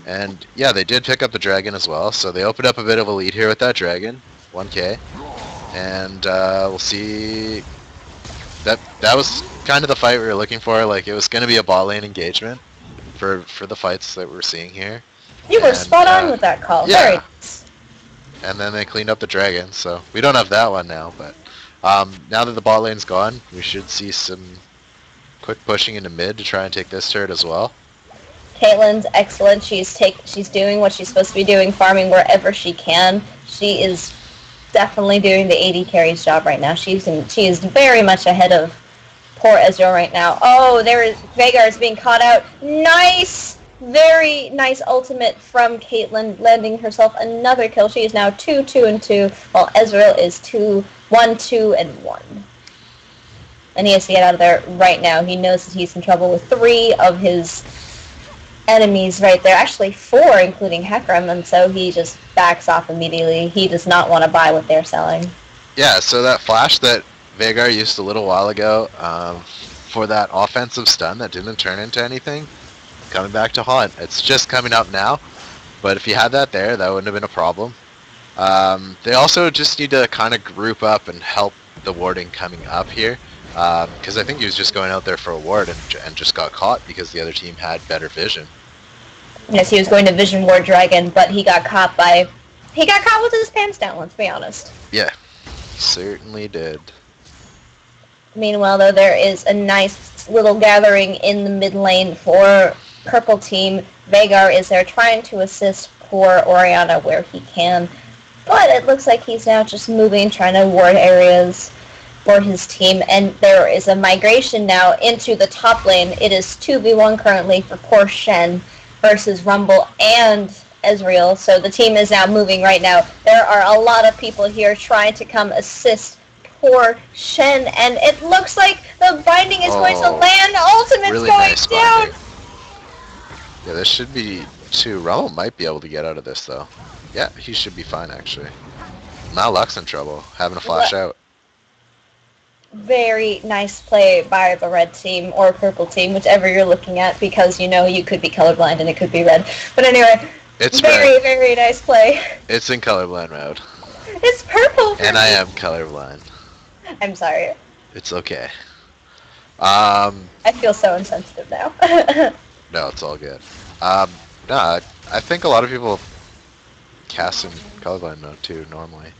And yeah, they did pick up the dragon as well, so they opened up a bit of a lead here with that dragon, 1k. And we'll see. That was kind of the fight we were looking for. Like it was going to be a bot lane engagement for the fights that we're seeing here. You were spot on with that call. Yeah. Very nice. And then they cleaned up the dragon, so we don't have that one now. But now that the bot lane's gone, we should see some quick pushing into mid to try and take this turret as well. Caitlyn's excellent. She's doing what she's supposed to be doing, farming wherever she can. She is definitely doing the AD carry's job right now. She is very much ahead of poor Ezreal right now. Oh, Veigar is being caught out. Nice! Very nice ultimate from Caitlyn, landing herself another kill. She is now 2-2-2, while Ezreal is 1-2-1. And he has to get out of there right now. He knows that he's in trouble with 3 of his enemies right there. Actually 4, including Hecarim, and so he just backs off immediately. He does not want to buy what they're selling. Yeah, so that flash that Veigar used a little while ago for that offensive stun that didn't turn into anything, coming back to haunt. It's just coming up now, but if you had that there, that wouldn't have been a problem. They also just need to kind of group up and help the warding coming up here, because I think he was just going out there for a ward and just got caught because the other team had better vision. Yes, he was going to vision ward dragon, but he got caught with his pants down, let's be honest. Yeah, certainly did. Meanwhile, though, there is a nice little gathering in the mid lane for purple team. Veigar is there trying to assist poor Orianna where he can, but it looks like he's now just moving, trying to ward areas for his team, and there is a migration now into the top lane. It is 2v1 currently for poor Shen versus Rumble and Ezreal, so the team is now moving right now. There are a lot of people here trying to come assist poor Shen, and it looks like the binding is going to land. Ultimate's really going nice down. binding. Yeah, this should be 2. Rumble might be able to get out of this though. Yeah, he should be fine actually. Now Luck's in trouble, having to flash out. Very nice play by the red team or purple team, whichever you're looking at, because you know you could be colorblind and it could be red. But anyway, it's very, red. very nice play. It's in colorblind mode. It's purple. And I am colorblind. I'm sorry. It's okay. I feel so insensitive now. No, it's all good. No, I think a lot of people cast in colorblind mode too normally.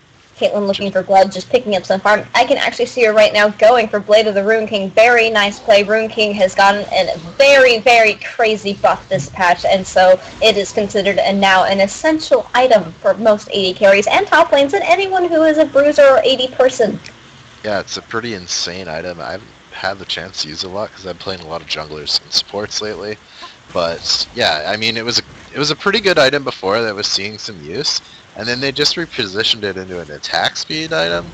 Caitlyn looking for blood, just picking up some farm. I can actually see her right now going for Blade of the Rune King. Very nice play. Rune King has gotten a very, very crazy buff this patch, and so it is considered now an essential item for most AD carries and top lanes and anyone who is a bruiser or AD person. Yeah, it's a pretty insane item. I haven't had the chance to use it a lot because I'm playing a lot of junglers and supports lately. But yeah, I mean, it was a pretty good item before that was seeing some use, and then they just repositioned it into an attack speed item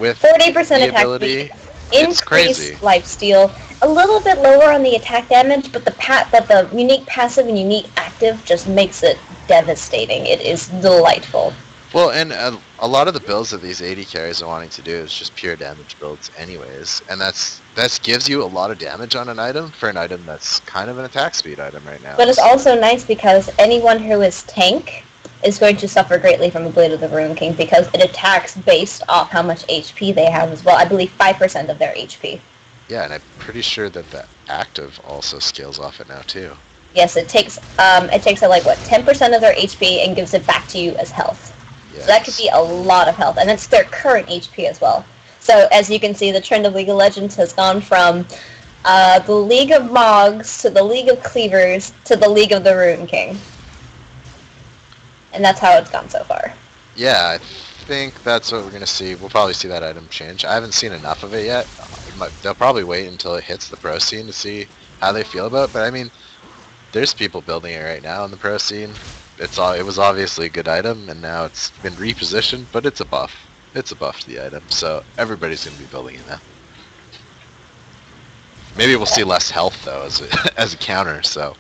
with 40% attack ability. speed, It's crazy. increased lifesteal, a little bit lower on the attack damage, but the unique passive and unique active just makes it devastating. It is delightful. Well, and a lot of the builds that these AD carries are wanting to do is just pure damage builds anyways, and that gives you a lot of damage on an item for an item that's kind of an attack speed item right now. But it's also nice because anyone who is tank is going to suffer greatly from the Blade of the Rune King because it attacks based off how much HP they have as well. I believe 5% of their HP. Yeah, and I'm pretty sure that the active also scales off it now too. Yes, it takes like what 10% of their HP and gives it back to you as health. Yes. So that could be a lot of health, and it's their current HP as well. So as you can see, the trend of League of Legends has gone from the League of Mogs to the League of Cleavers to the League of the Rune King. And that's how it's gone so far. Yeah, I think that's what we're going to see. We'll probably see that item change. I haven't seen enough of it yet. They'll probably wait until it hits the pro scene to see how they feel about it. But I mean, there's people building it right now in the pro scene. It was obviously a good item, and now it's been repositioned, but it's a buff. It's a buff to the item, so everybody's going to be building it now. Maybe we'll see less health, though, as a counter, so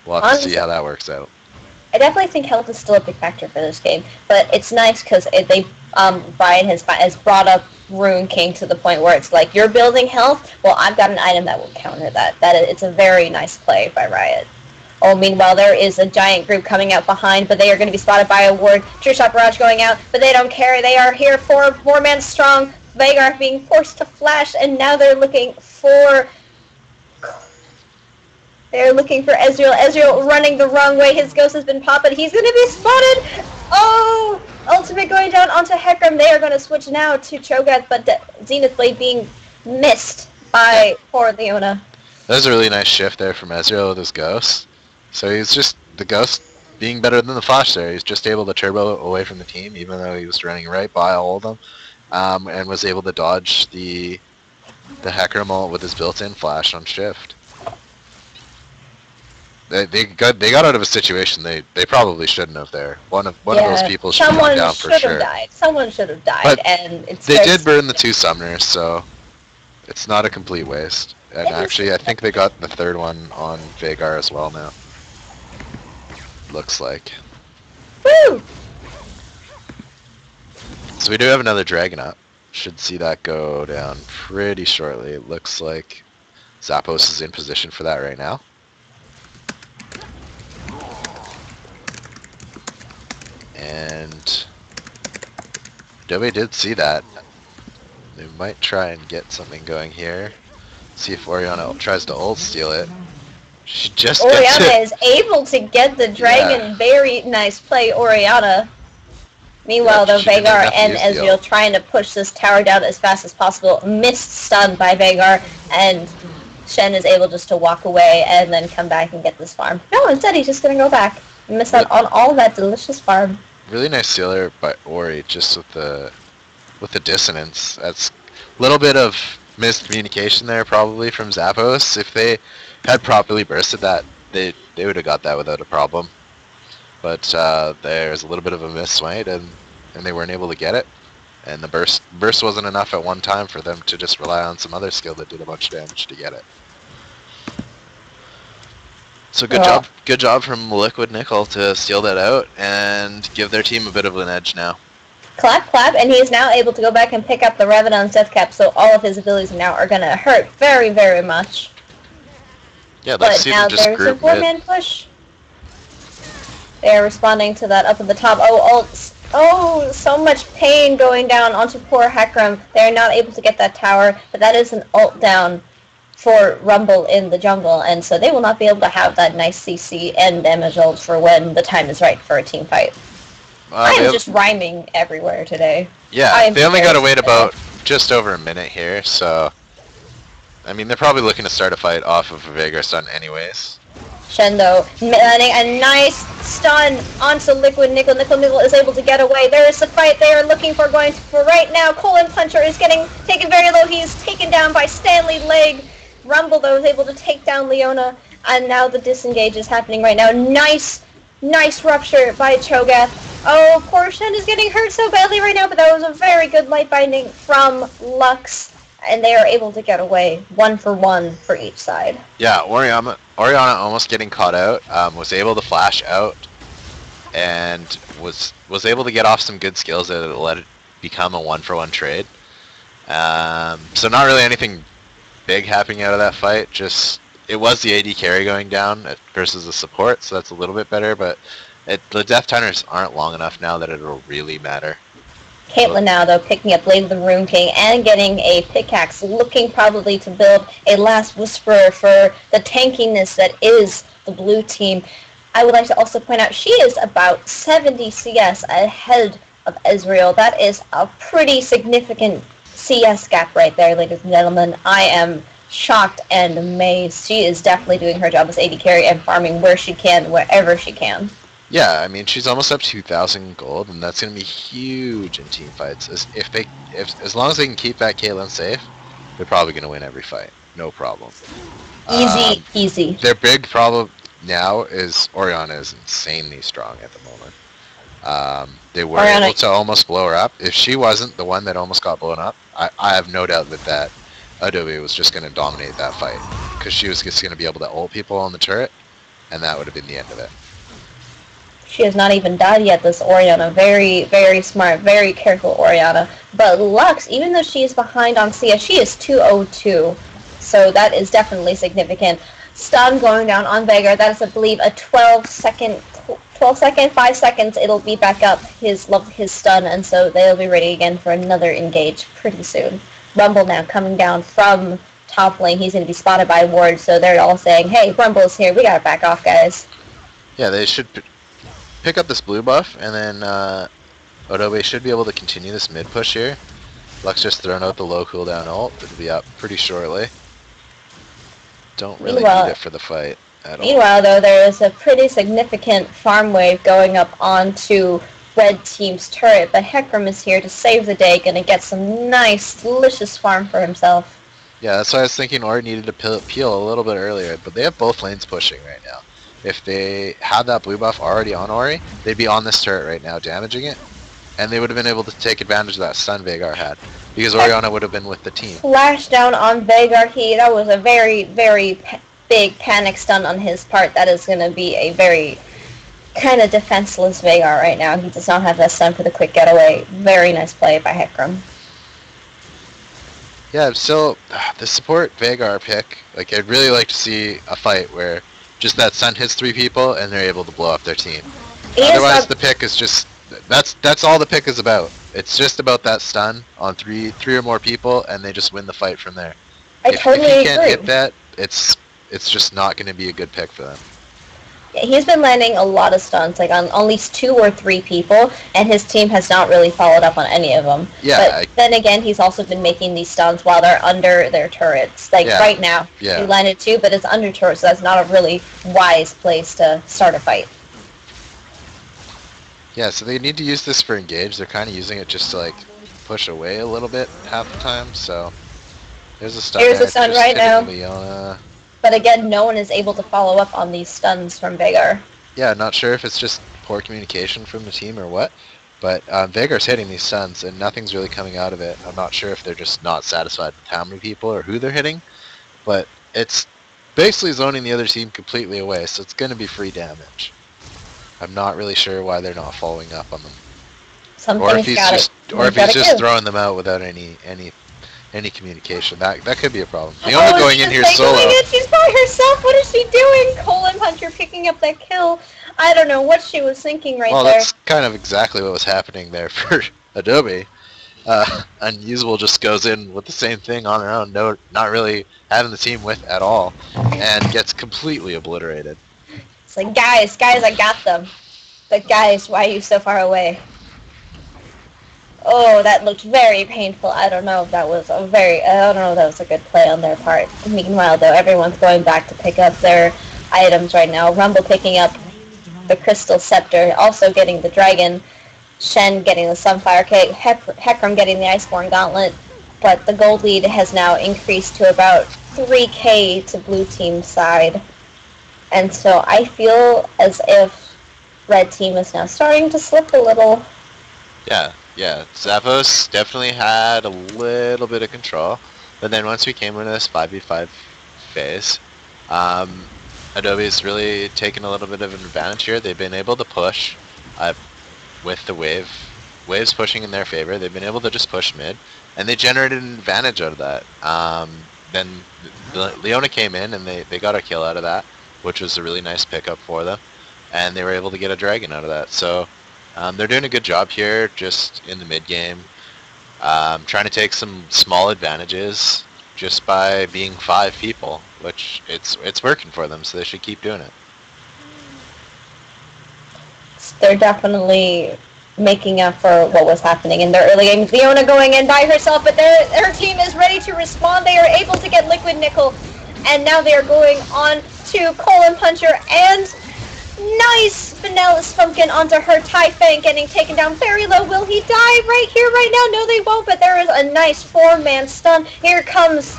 we'll have to see how that works out. I definitely think health is still a big factor for this game, but it's nice because Brian has brought up Rune King to the point where it's like, you're building health, well, I've got an item that will counter that. It's a very nice play by Riot. Oh, meanwhile, there is a giant group coming out behind, but they are going to be spotted by a ward. True Shot Barrage going out, but they don't care. They are here for 4-man strong. Veigar being forced to flash, and now they're looking for Ezreal. Ezreal running the wrong way. His ghost has been popped, but he's going to be spotted. Oh, ultimate going down onto Hecarim. They are going to switch now to Cho'Gath, but the Zenith Blade being missed by poor Leona. That was a really nice shift there from Ezreal with his ghost. So he's just, the ghost being better than the flash there. He's just able to turbo away from the team, even though he was running right by all of them, and was able to dodge the Hecarim ult with his built-in flash on shift. They got out of a situation they probably shouldn't have there. One of those people should have gone down for sure. Someone should have died. But and they did burn the 2 summoners, so it's not a complete waste. And actually, I think they got the 3rd one on Veigar as well now. Looks like. Woo! So we do have another dragon up. Should see that go down pretty shortly. It looks like Zappos is in position for that right now. And Adobe did see that. They might try and get something going here. See if Orianna tries to ult steal it. She just Orianna is able to get the dragon. Yeah. Very nice play, Orianna. Meanwhile, though, Veigar and Ezreal trying to push this tower down as fast as possible. Missed stun by Veigar, and Shen is able just to walk away and then come back and get this farm. No, instead he's just going to go back and miss out on all that delicious farm. Really nice sealer by Ori, just with the dissonance. That's a little bit of miscommunication there probably from Zappos. If they had properly bursted that, they would have got that without a problem. But there's a little bit of a miss-swing, and they weren't able to get it. And the burst wasn't enough at one time for them to just rely on some other skill that did a bunch of damage to get it. So good job from Liquid Nickel to steal that out and give their team a bit of an edge now. Clap, clap, and he is now able to go back and pick up the Revenant's death cap, so all of his abilities now are going to hurt very, very much. Yeah, let's see them just group mid. But now there's a 4-man push. They are responding to that up at the top. Oh, so much pain going down onto poor Hecarim. They are not able to get that tower, but that is an ult down for Rumble in the jungle, and so they will not be able to have that nice CC and damage ult for when the time is right for a team fight. I'm just rhyming everywhere today. Yeah, they only got to wait about just over a minute here, so... I mean, they're probably looking to start a fight off of a Veigar stun anyways. Shen, though, landing a nice stun onto Liquid Nickel. Nickel is able to get away. There is the fight they are looking for going for right now. Colin Puncher is getting taken very low. He is taken down by Stanley Leg. Rumble, though, is able to take down Leona. And now the disengage is happening right now. Nice rupture by Cho'Gath. Oh, poor Shen is getting hurt so badly right now, but that was a very good light binding from Lux. And they are able to get away 1-for-1 for each side. Yeah, Oriana almost getting caught out, was able to flash out, and was able to get off some good skills that let it become a 1-for-1 trade. So not really anything big happening out of that fight, just it was the AD carry going down versus the support, so that's a little bit better, but the death timers aren't long enough now that it'll really matter. Caitlyn now, though, picking up Blade of the Rune King and getting a pickaxe, looking probably to build a last whisperer for the tankiness that is the blue team. I would like to also point out she is about 70 CS ahead of Ezreal. That is a pretty significant CS gap right there, ladies and gentlemen. I am shocked and amazed. She is definitely doing her job as AD carry and farming where she can, wherever she can. Yeah, I mean, she's almost up 2,000 gold, and that's going to be huge in team fights. As long as they can keep that Caitlyn safe, they're probably going to win every fight. No problem. Easy. Their big problem now is Oriana is insanely strong at the moment. They were able to almost blow her up. If she wasn't the one that almost got blown up, I have no doubt that Adobe was just going to dominate that fight. Because she was just going to be able to ult people on the turret, and that would have been the end of it. She has not even died yet, this Oriana. Very, very smart, very careful Oriana. But Lux, even though she is behind on CS, she is 202. So that is definitely significant. Stun going down on Veigar. That is, I believe, a 5 seconds, it'll be back up his stun, and so they'll be ready again for another engage pretty soon. Rumble now coming down from top lane. He's going to be spotted by Ward, so they're all saying, hey, Rumble's here. We got to back off, guys. Yeah, they should pick up this blue buff, and then Adobe should be able to continue this mid push here. Lux just thrown out the low cooldown ult. It'll be up pretty shortly. Don't really need it for the fight at all. Meanwhile, though, there is a pretty significant farm wave going up onto Red Team's turret, but Hecarim is here to save the day, gonna get some nice, delicious farm for himself. Yeah, that's why I was thinking Ori needed to peel a little bit earlier, but they have both lanes pushing right now. If they had that blue buff already on Ori, they'd be on this turret right now, damaging it, and they would have been able to take advantage of that stun Veigar had, because Oriana would have been with the team. Flash down on Veigar, that was a very, very big panic stun on his part. That is going to be a very kind of defenseless Veigar right now. He does not have that stun for the quick getaway. Very nice play by Hecarim. Yeah, still, the support Veigar pick, like, I'd really like to see a fight where just that stun hits 3 people and they're able to blow up their team. Otherwise, the pick is just, that's all the pick is about. It's just about that stun on three or more people, and they just win the fight from there. If you can't hit that, it's just not going to be a good pick for them. Yeah, he's been landing a lot of stuns, like on at least 2 or 3 people, and his team has not really followed up on any of them. Yeah, but then again, he's also been making these stuns while they're under their turrets. Like right now, he landed 2, but it's under turrets, so that's not a really wise place to start a fight. Yeah, so they need to use this for engage. They're kind of using it just to like push away a little bit half the time. So there's a stun. Here's a stun right now. Leona. But again, no one is able to follow up on these stuns from Veigar. Yeah, not sure if it's just poor communication from the team or what, but Veigar's hitting these stuns and nothing's really coming out of it. I'm not sure if they're just not satisfied with how many people or who they're hitting, but it's basically zoning the other team completely away, so it's going to be free damage. I'm not really sure why they're not following up on them. Or if he's just throwing them out without any communication. That could be a problem. Leona going in here solo. She's by herself. What is she doing? Colin Puncher picking up that kill. I don't know what she was thinking there. Well, that's kind of exactly what was happening there for Adobe. Unusable just goes in with the same thing on her own, not really having the team with at all, and gets completely obliterated. It's like, guys, I got them. But guys, why are you so far away? Oh, that looked very painful. I don't know if that was a good play on their part. Meanwhile, though, everyone's going back to pick up their items right now. Rumble picking up the Crystal Scepter, also getting the Dragon. Shen getting the Sunfire Cake. Hecarim getting the Iceborne Gauntlet. But the gold lead has now increased to about 3k to blue team's side. And so I feel as if red team is now starting to slip a little. Yeah. Zappos definitely had a little bit of control. But then once we came into this 5v5 phase, Adobe's really taken a little bit of an advantage here. They've been able to push with the waves pushing in their favor. They've been able to just push mid, and they generated an advantage out of that. Then Leona came in, and they got a kill out of that, which was a really nice pickup for them, and they were able to get a dragon out of that. So they're doing a good job here just in the mid game, trying to take some small advantages just by being 5 people, which it's working for them, so they should keep doing it. They're definitely making up for what was happening in their early games. Leona going in by herself, but their team is ready to respond. They are able to get Liquid Nickel, and now they are going on to Colin Puncher, and nice Vanilla Spunkin onto her Tai Fang, getting taken down very low. Will he die right here, right now? No, they won't, but there is a nice 4-man stun. Here comes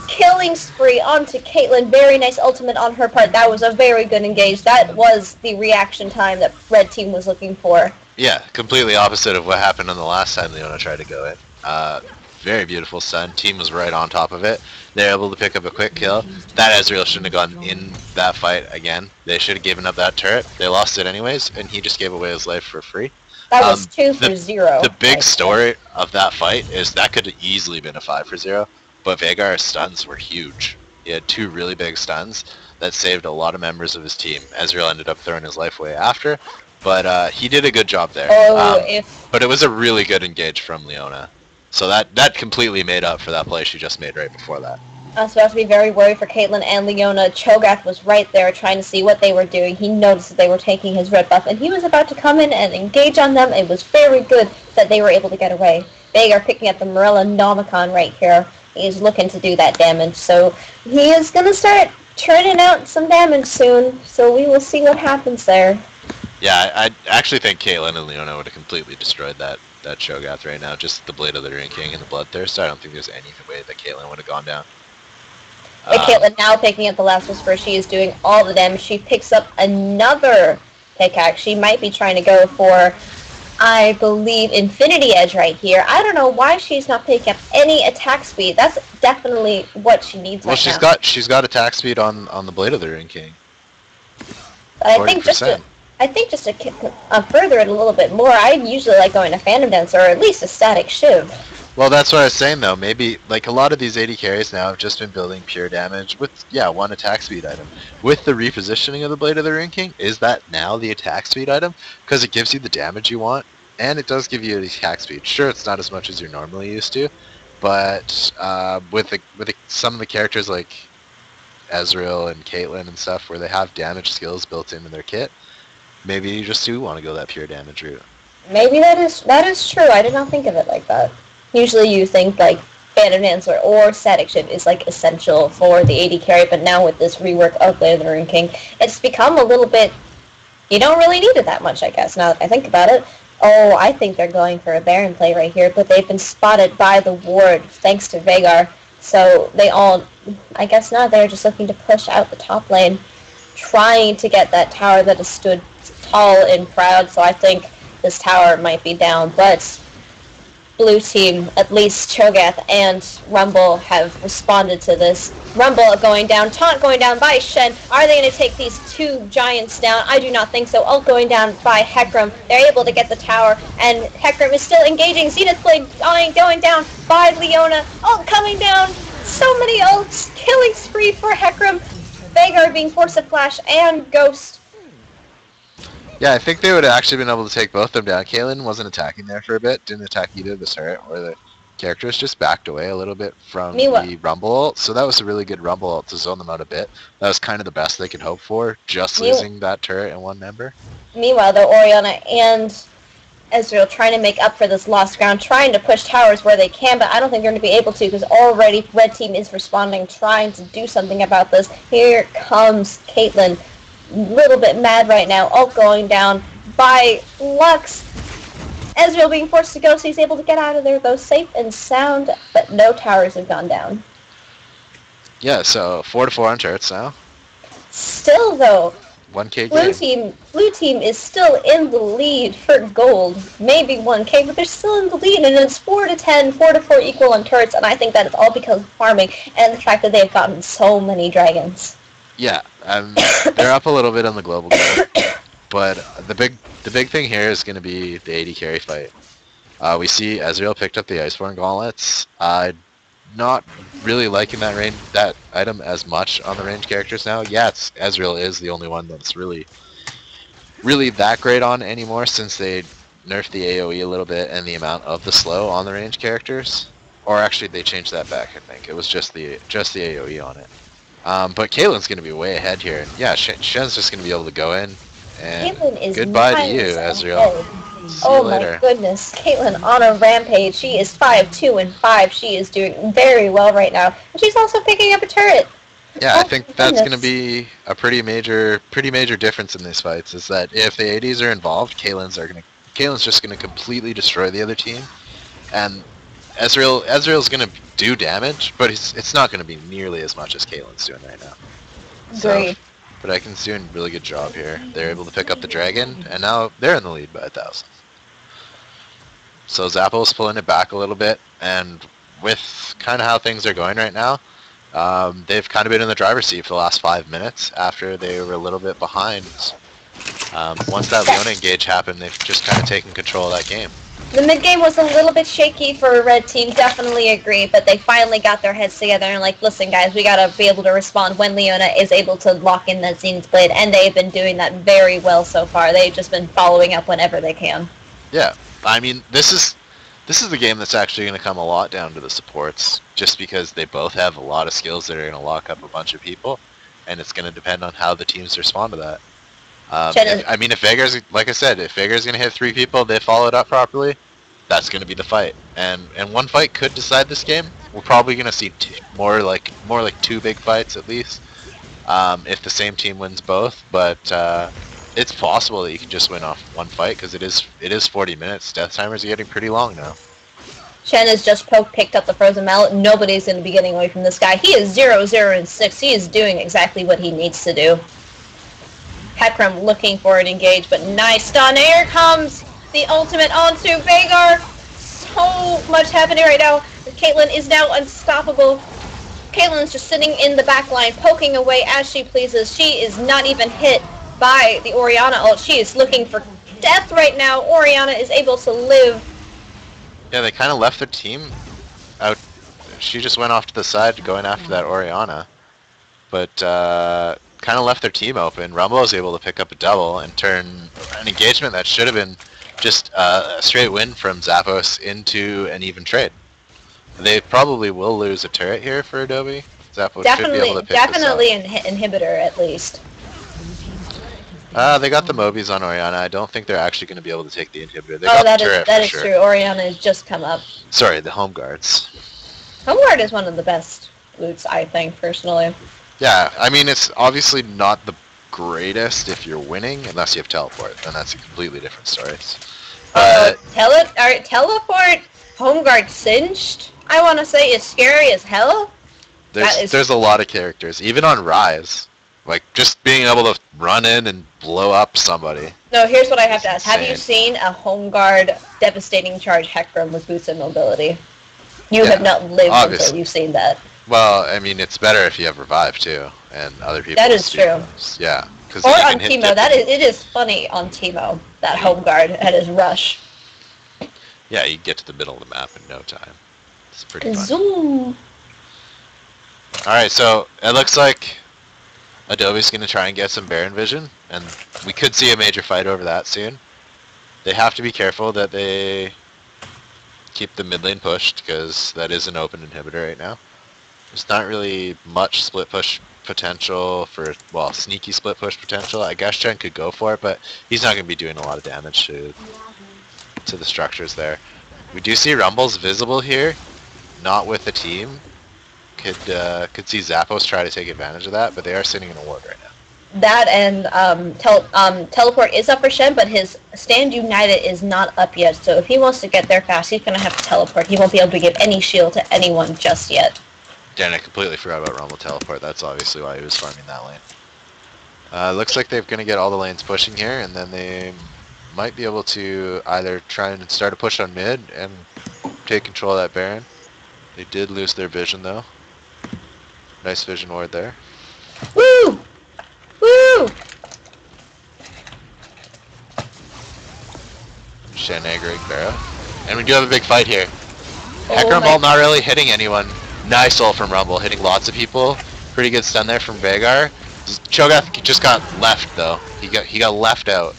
Killing Spree onto Caitlyn. Very nice ultimate on her part. That was a very good engage. That was the reaction time that red team was looking for. Yeah, completely opposite of what happened on the last time Leona tried to go in. Very beautiful stun. Team was right on top of it. They were able to pick up a quick kill. That Ezreal shouldn't have gone in that fight again. They should have given up that turret. They lost it anyways, and he just gave away his life for free. That was 2 for 0. The big story of that fight is that could have easily been a 5 for 0, but Veigar's stuns were huge. He had 2 really big stuns that saved a lot of members of his team. Ezreal ended up throwing his life away after, but he did a good job there. But it was a really good engage from Leona. So that completely made up for that play she just made right before that. I was about to be very worried for Caitlyn and Leona. Cho'Gath was right there trying to see what they were doing. He noticed that they were taking his red buff, and he was about to come in and engage on them. It was very good that they were able to get away. Veigar picking up the Morella Nomicon right here. He's looking to do that damage, so he is going to start turning out some damage soon, so we will see what happens there. Yeah, I actually think Caitlyn and Leona would have completely destroyed that Cho'Gath right now. Just the Blade of the Ruin King and the Bloodthirst. I don't think there's any way that Caitlyn would have gone down. But Caitlyn now picking up the Last Whisper. She is doing all the damage. She picks up another pickaxe. She might be trying to go for, I believe, Infinity Edge right here. I don't know why she's not picking up any attack speed. That's definitely what she needs right now. Well, she's got attack speed on the Blade of the Ruin King. But I think just to further it a little bit more, I usually like going to Phantom Dance or at least a Static Shiv. Well, that's what I was saying though. Maybe like a lot of these AD carries now have just been building pure damage with 1 attack speed item. With the repositioning of the Blade of the Ruin King, is that now the attack speed item? Because it gives you the damage you want, and it does give you the attack speed. Sure, it's not as much as you're normally used to, but with some of the characters like Ezreal and Caitlyn and stuff, where they have damage skills built into their kit, maybe you just do want to go that pure damage route. Maybe that is true. I did not think of it like that. Usually you think like Phantom Dancer or Static Shiv is like essential for the AD carry, but now with this rework of Blade of the Ruin King, it's become a little bit, you don't really need it that much, I guess, now that I think about it. Oh, I think they're going for a Baron play right here, but they've been spotted by the ward thanks to Veigar. So they all, I guess now they're just looking to push out the top lane, trying to get that tower that has stood tall and proud. So I think this tower might be down, but blue team, at least Cho'Gath and Rumble have responded to this. Rumble going down, taunt going down by Shen. Are they going to take these 2 giants down? I do not think so. Ult going down by Hecarim. They're able to get the tower, and Hecarim is still engaging. Zenith Blade going down by Leona. Ult coming down. So many ults. Killing spree for Hecarim. Veigar being forced to flash, and Ghost. Yeah, I think they would have actually been able to take both of them down. Caitlyn wasn't attacking there for a bit, didn't attack either the turret or the characters just backed away a little bit from Meanwhile- the Rumble ult, so that was a really good Rumble ult to zone them out a bit. That was kind of the best they could hope for, just losing that turret and one member. Meanwhile, though, Orianna and Ezreal trying to make up for this lost ground, trying to push towers where they can, but I don't think they're going to be able to because already Red Team is responding, trying to do something about this. Here comes Caitlyn, a little bit mad right now, ult going down by Lux. Ezreal being forced to go, so he's able to get out of there, though, safe and sound, but no towers have gone down. Yeah, so 4-4 on turrets now. Still, though, 1K Blue team is still in the lead for gold. Maybe 1K, but they're still in the lead, and it's 4-10, 4-4 equal on turrets, and I think that is all because of farming and the fact that they've gotten so many dragons. Yeah, they're up a little bit on the global goal, but the big thing here is going to be the AD carry fight. We see Ezreal picked up the Iceborne gauntlets. Not really liking that item as much on the range characters now. Yeah, Ezreal is the only one that's really that great on anymore since they nerfed the AoE a little bit and the amount of the slow on the range characters. Or actually, they changed that back. I think it was just the AoE on it. But Caitlyn's going to be way ahead here. And yeah, Shen's just going to be able to go in. And goodbye to you, Ezreal. Oh my goodness, Caitlyn on a rampage. She is 5-2-5. She is doing very well right now. And she's also picking up a turret. Yeah, I think that's going to be a pretty major difference in these fights, is that if the ADs are involved, Caitlyn's just going to completely destroy the other team. And Ezreal's going to do damage, but it's not going to be nearly as much as Caitlyn's doing right now. Great. But Icon's doing a really good job here. They're able to pick up the dragon, and now they're in the lead by 1,000. So Zappos pulling it back a little bit, and with kind of how things are going right now, they've kind of been in the driver's seat for the last 5 minutes after they were a little bit behind. Once that Leona engage happened, they've just kind of taken control of that game. The mid-game was a little bit shaky for a Red Team, definitely agree, but they finally got their heads together and like, listen guys, we gotta be able to respond when Leona is able to lock in that Zenith Blade, and they've been doing that very well so far. They've just been following up whenever they can. Yeah, I mean, this is the game that's actually going to come a lot down to the supports, just because they both have a lot of skills that are going to lock up a bunch of people, and it's going to depend on how the teams respond to that. If Veigar's, like I said, if Veigar's going to hit 3 people, they follow it up properly, that's going to be the fight. And one fight could decide this game. We're probably going to see more like 2 big fights at least, if the same team wins both. But it's possible that you can just win off one fight because it is 40 minutes. Death timers are getting pretty long now. Shen has just picked up the frozen mallet. Nobody's going to be getting away from this guy. He is 0-0-6. He is doing exactly what he needs to do. Hecarim looking for an engage, but nice stun. Here comes the ultimate onto Veigar. So much happening right now. Caitlyn is now unstoppable. Caitlyn's just sitting in the back line, poking away as she pleases. She is not even hit by the Orianna ult. She is looking for death right now. Orianna is able to live. Yeah, they kind of left their team out. She just went off to the side going after that Orianna. But kind of left their team open. Rumble was able to pick up a double and turn an engagement that should have been just a straight win from Zappos into an even trade. They probably will lose a turret here for Adobe. Zappos should be able to pick definitely this up. an inhibitor at least. They got the Mobies on Orianna. I don't think they're actually going to be able to take the inhibitor. They got the turret that is for true. sure. Orianna has just come up. Sorry, the home guards. Home guard is one of the best loots, I think, personally. Yeah, I mean, it's obviously not the greatest if you're winning, unless you have teleport, then that's a completely different story. Teleport, home guard cinched, I want to say, is scary as hell. There's a lot of characters, even on Rise. Like, just being able to run in and blow up somebody. No, here's what I have to ask. Have you seen a home guard devastating charge Hecarim with boots and mobility? You have not lived until you've seen that. Well, I mean, it's better if you have revive too, and other people. That is true. Yeah, or on Teemo, it is funny on Teemo, that home guard at his rush. Yeah, you get to the middle of the map in no time. It's pretty fun. Zoom. All right, so it looks like Adobe's going to try and get some Baron vision, and we could see a major fight over that soon. They have to be careful that they keep the mid lane pushed because that is an open inhibitor right now. There's not really much split push potential for, well, sneaky split push potential. I guess Chen could go for it, but he's not going to be doing a lot of damage to the structures there. We do see Rumbles visible here, not with the team. Could see Zappos try to take advantage of that, but they are sitting in a ward right now. That and teleport is up for Shen, but his stand united is not up yet. So if he wants to get there fast, he's gonna have to teleport. He won't be able to give any shield to anyone just yet. Dan, I completely forgot about Rumble teleport. That's obviously why he was farming that lane. Looks like they're gonna get all the lanes pushing here, and then they might be able to either try and start a push on mid and take control of that Baron. They did lose their vision though. Nice vision ward there. Woo! Woo! Shen aggroing Barrow. And we do have a big fight here. Oh Heck Rumble my- not really hitting anyone. Nice ult from Rumble, hitting lots of people. Pretty good stun there from Veigar. Cho'Gath just got left though. He got left out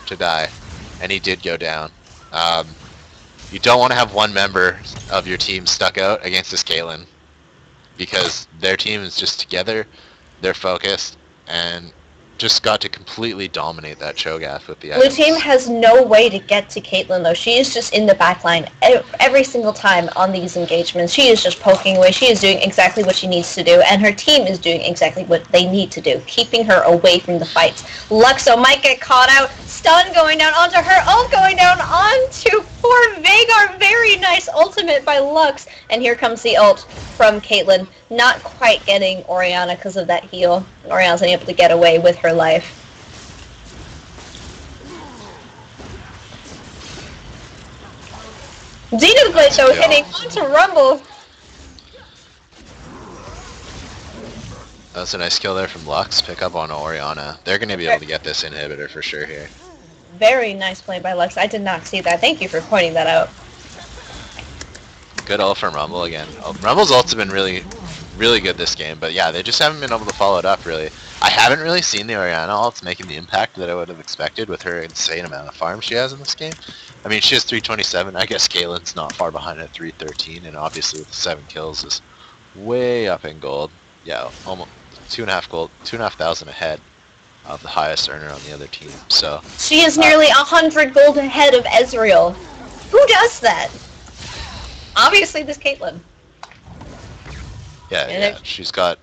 to die. And he did go down. You don't want to have one member of your team stuck out against this Caitlyn. Because their team is just together, they're focused, and just got to completely dominate that Cho'Gath with the Blue items. team has no way to get to Caitlyn though. She is just in the back line every single time on these engagements. She is just poking away. She is doing exactly what she needs to do, and her team is doing exactly what they need to do, keeping her away from the fights. Luxo might get caught out. Stun going down onto her. Ult going down onto poor Veigar. Very nice ultimate by Lux. And here comes the ult from Caitlyn. Not quite getting Orianna because of that heal. Orianna's unable to get away with her life. Xenoblade though hitting onto Rumble. That's a nice kill there from Lux. Pick up on Orianna. They're going to be able to get this inhibitor for sure here. Very nice play by Lux. I did not see that. Thank you for pointing that out. Good ult from Rumble again. Rumble's ults have been really, really good this game, but yeah, they just haven't been able to follow it up really. I haven't really seen the Orianna ults making the impact that I would have expected with her insane amount of farm she has in this game. I mean, she has 327. I guess Caitlyn's not far behind at 313, and obviously with 7 kills is way up in gold. Yeah, almost 2.5 gold, 2,500 ahead of the highest earner on the other team. So she is nearly 100 gold ahead of Ezreal. Who does that? Obviously, this Caitlyn. Yeah, she's got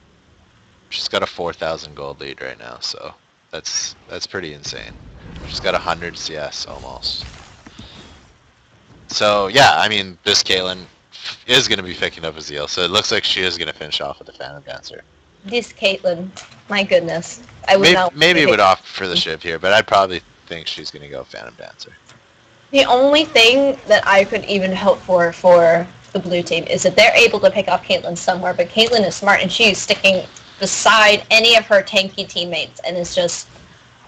a 4,000 gold lead right now. So that's pretty insane. She's got 100 CS almost. So yeah, I mean, this Caitlyn is going to be picking up Azeel, so it looks like she is going to finish off with the Phantom Dancer. This Caitlyn, my goodness, I would maybe would opt for the Shiv here, but I'd probably think she's going to go Phantom Dancer. The only thing that I could even hope for the blue team is that they're able to pick off Caitlyn somewhere, but Caitlyn is smart and she's sticking beside any of her tanky teammates, and it's just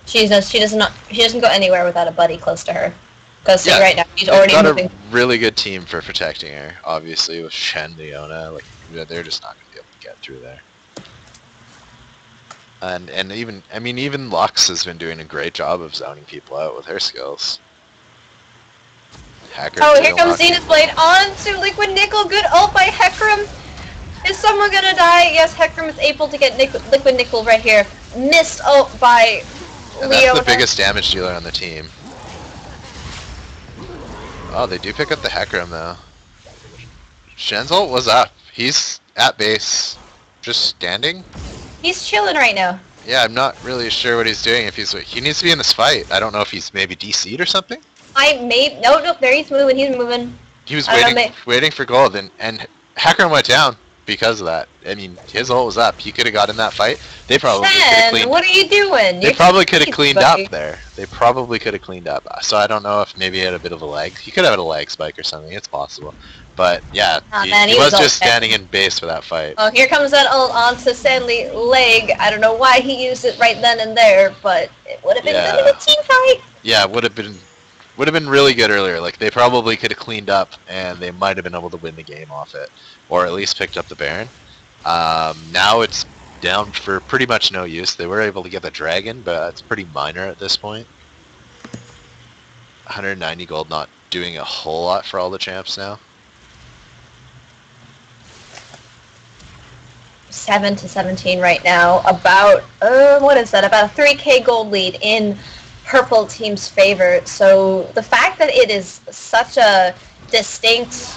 she doesn't go anywhere without a buddy close to her. Because Yeah, right now she's already got moving. a really good team for protecting her. Obviously with Shen, Leona, like they're just not going to be able to get through there. And even Lux has been doing a great job of zoning people out with her skills. Hacker. Oh, here comes Xenoblade onto Liquid Nickel. Good ult by Hecarim. Is someone gonna die? Yes, Hecarim is able to get Liquid Nickel right here. Missed ult by And Leona. that's the biggest damage dealer on the team. Oh, they do pick up the Hecarim though. Shen's ult was up. He's at base, just standing. He's chilling right now. Yeah, I'm not really sure what he's doing. He needs to be in this fight. I don't know if he's maybe DC'd or something. No, there he's moving. He's moving. He was waiting for gold, and Hecarim went down because of that. I mean, his ult was up. He could have got in that fight. They probably could have cleaned. What are you doing? They probably could have cleaned up there. They probably could have cleaned up. So I don't know if maybe he had a bit of a lag. He could have had a lag spike or something. It's possible. But yeah, he was just standing in base for that fight. Oh, here comes that ult onto Stanley leg. I don't know why he used it right then and there, but it would have been good in a team fight. Yeah, it would have been really good earlier. Like they probably could have cleaned up, and they might have been able to win the game off it, or at least picked up the Baron. Now it's down for pretty much no use. They were able to get the Dragon, but it's pretty minor at this point. 190 gold, not doing a whole lot for all the champs now. 7-17 right now. About what is that? About a 3K gold lead in purple team's favor. So the fact that it is such a distinct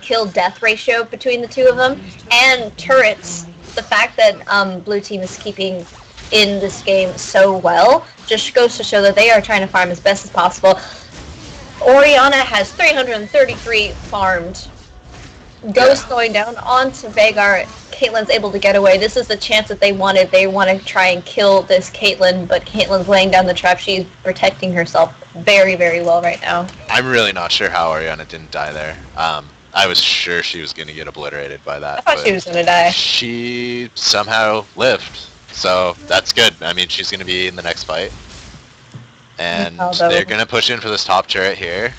kill death ratio between the two of them, and turrets, the fact that blue team is keeping in this game so well just goes to show that they are trying to farm as best as possible. Orianna has 333 farmed. Ghost going down onto Veigar. Caitlyn's able to get away. This is the chance that they wanted. They want to try and kill this Caitlyn, but Caitlyn's laying down the trap. She's protecting herself very, very well right now. I'm really not sure how Orianna didn't die there. I was sure she was going to get obliterated by that. I thought she was going to die. She somehow lived, so that's good. I mean, she's going to be in the next fight. And they're going to push in for this top turret here.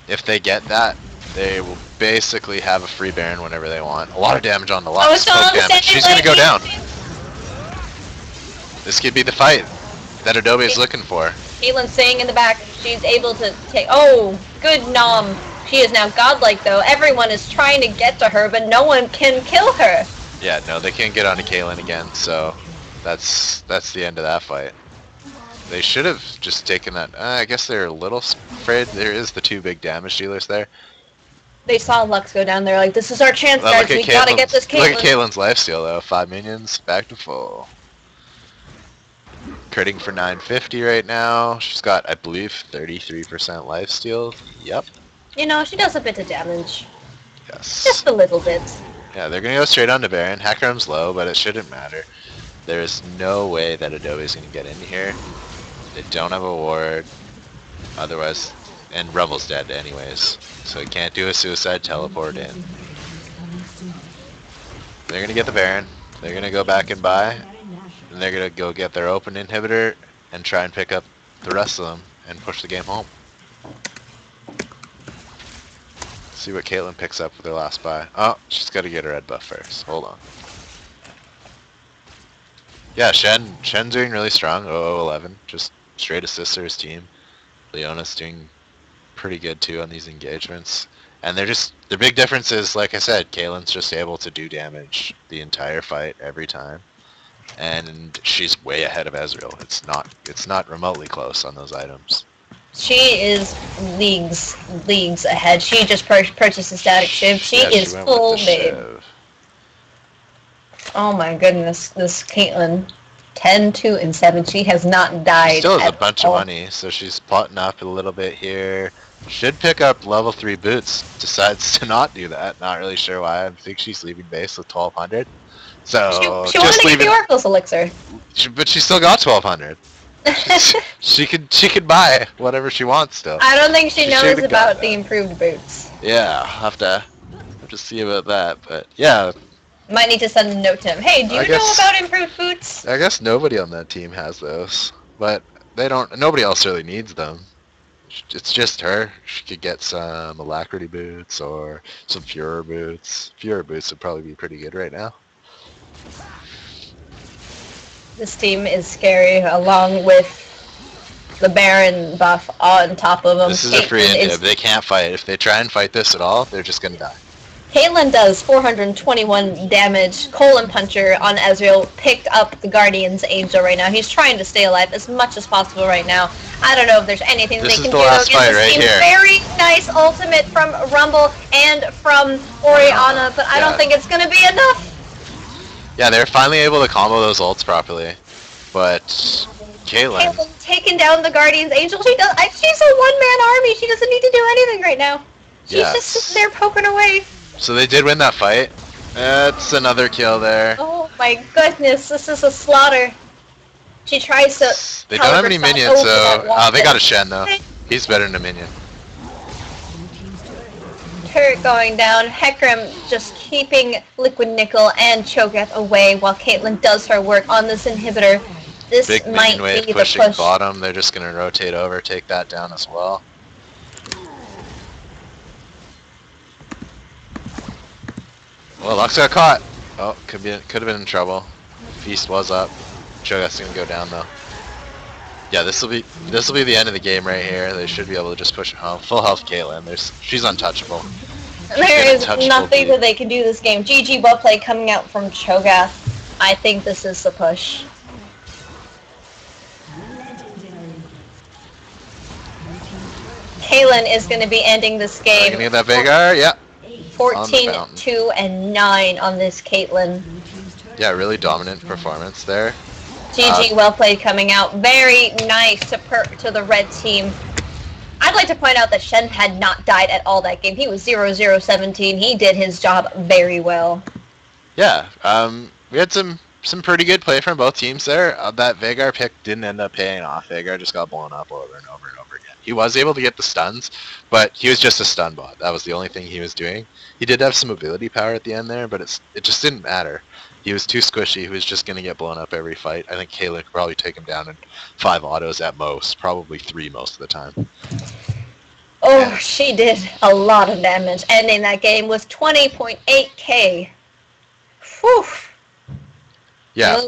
If they get that, they will basically have a free Baron whenever they want. A lot of damage on the left. Smoke damage. She's going to go down. This could be the fight that Adobe is looking for. Caitlyn's staying in the back. She's able to take... Oh, good nom. She is now godlike, though. Everyone is trying to get to her, but no one can kill her. Yeah, no, they can't get onto Caitlyn again, so that's the end of that fight. They should have just taken that. I guess they're a little afraid. There is the two big damage dealers there. They saw Lux go down there like, this is our chance, guys. We gotta get this Caitlyn. Look at Caitlyn's lifesteal, though. 5 minions, back to full. Critting for 950 right now. She's got, I believe, 33% lifesteal. Yep. You know, she does a bit of damage. Yes. Just a little bit. Yeah, they're going to go straight on to Baron. Hackrum's low, but it shouldn't matter. There is no way that Adobe's going to get in here. They don't have a ward. Otherwise, and Revel's dead anyways. So he can't do a suicide teleport in. They're going to get the Baron. They're going to go back and buy. And they're going to go get their open inhibitor and try and pick up the rest of them and push the game home. See what Caitlyn picks up with her last buy. Oh, she's got to get her red buff first. Hold on. Yeah, Shen's doing really strong. 0-11. Just straight assists to his team. Leona's doing pretty good too on these engagements. And their big difference is, like I said, Caitlyn's just able to do damage the entire fight every time. And she's way ahead of Ezreal. It's not remotely close on those items. She is leagues ahead. She just purchased a static shiv. She is full babe. Oh my goodness, this Caitlyn, 10, 2, and 7. She has not died. She still has a bunch of money, so she's plotting up a little bit here. Should pick up level 3 boots. Decides to not do that. Not really sure why. I think she's leaving base with 1200. So she wanted to get the Oracle's elixir. But she still got 1200. she could buy whatever she wants still. I don't think she knows about the improved boots. Yeah, I'll have to see about that. But yeah. Might need to send a note to him. Hey, do you know about improved boots? I guess nobody on that team has those, but they don't. Nobody else really needs them. It's just her. She could get some Alacrity boots or some Furor boots. Furor boots would probably be pretty good right now. This team is scary, along with the Baron buff on top of them. This is a free inhib. They can't fight. If they try and fight this at all, they're just gonna die. Caitlyn does 421 damage. Colon Puncher on Ezreal picked up the Guardian's Angel right now. He's trying to stay alive as much as possible right now. I don't know if there's anything they can do against this team. Very nice ultimate from Rumble and from Orianna, but I don't think it's going to be enough. Yeah, they're finally able to combo those ults properly, but Caitlyn taking down the Guardian's Angel. She's a one-man army. She doesn't need to do anything right now. She's just sitting there poking away. So they did win that fight. That's another kill there. Oh my goodness, this is a slaughter. She tries to... They don't have any minions, so... they got a Shen, though. He's better than a minion. Turret going down. Hecarim just keeping Liquid Nickel and Cho'Gath away while Caitlyn does her work on this inhibitor. This Big might wave be pushing the push. Bottom. They're just going to rotate over, take that down as well. Well, Lux got caught. Oh, could have been in trouble. Feast was up. Cho'Gath's gonna go down though. Yeah, this will be the end of the game right here. They should be able to just push it home. Full health Caitlyn. She's untouchable. There is nothing that they can do this game. GG, well played coming out from Cho'Gath. I think this is the push. Kaylin is going to be ending this game. Getting that Veigar, yeah. 14-2-9 on this Caitlyn. Yeah, really dominant performance there. GG, well played coming out. Very nice to the red team. I'd like to point out that Shen had not died at all that game. He was 0-0-17. He did his job very well. Yeah, we had some pretty good play from both teams there. That Veigar pick didn't end up paying off. Veigar just got blown up over and over and over again. He was able to get the stuns, but he was just a stun bot. That was the only thing he was doing. He did have some ability power at the end there, but it just didn't matter. He was too squishy. He was just going to get blown up every fight. I think Kayla could probably take him down in 5 autos at most, probably 3 most of the time. Oh, yeah. She did a lot of damage, ending that game with 20.8k. Whew. Yeah.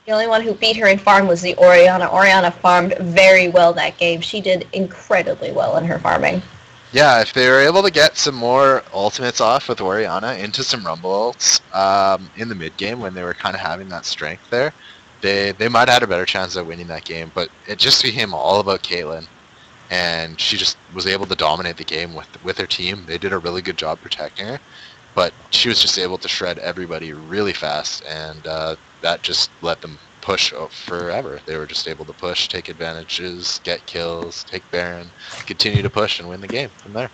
The only one who beat her in farm was the Orianna. Orianna farmed very well that game. She did incredibly well in her farming. Yeah, if they were able to get some more ultimates off with Orianna into some rumble ults in the mid game when they were kind of having that strength there, they might have had a better chance of winning that game. But it just became all about Caitlyn, and she just was able to dominate the game with her team. They did a really good job protecting her, but she was just able to shred everybody really fast, and that just let them push forever. They were just able to push, take advantages, get kills, take Baron, continue to push and win the game from there.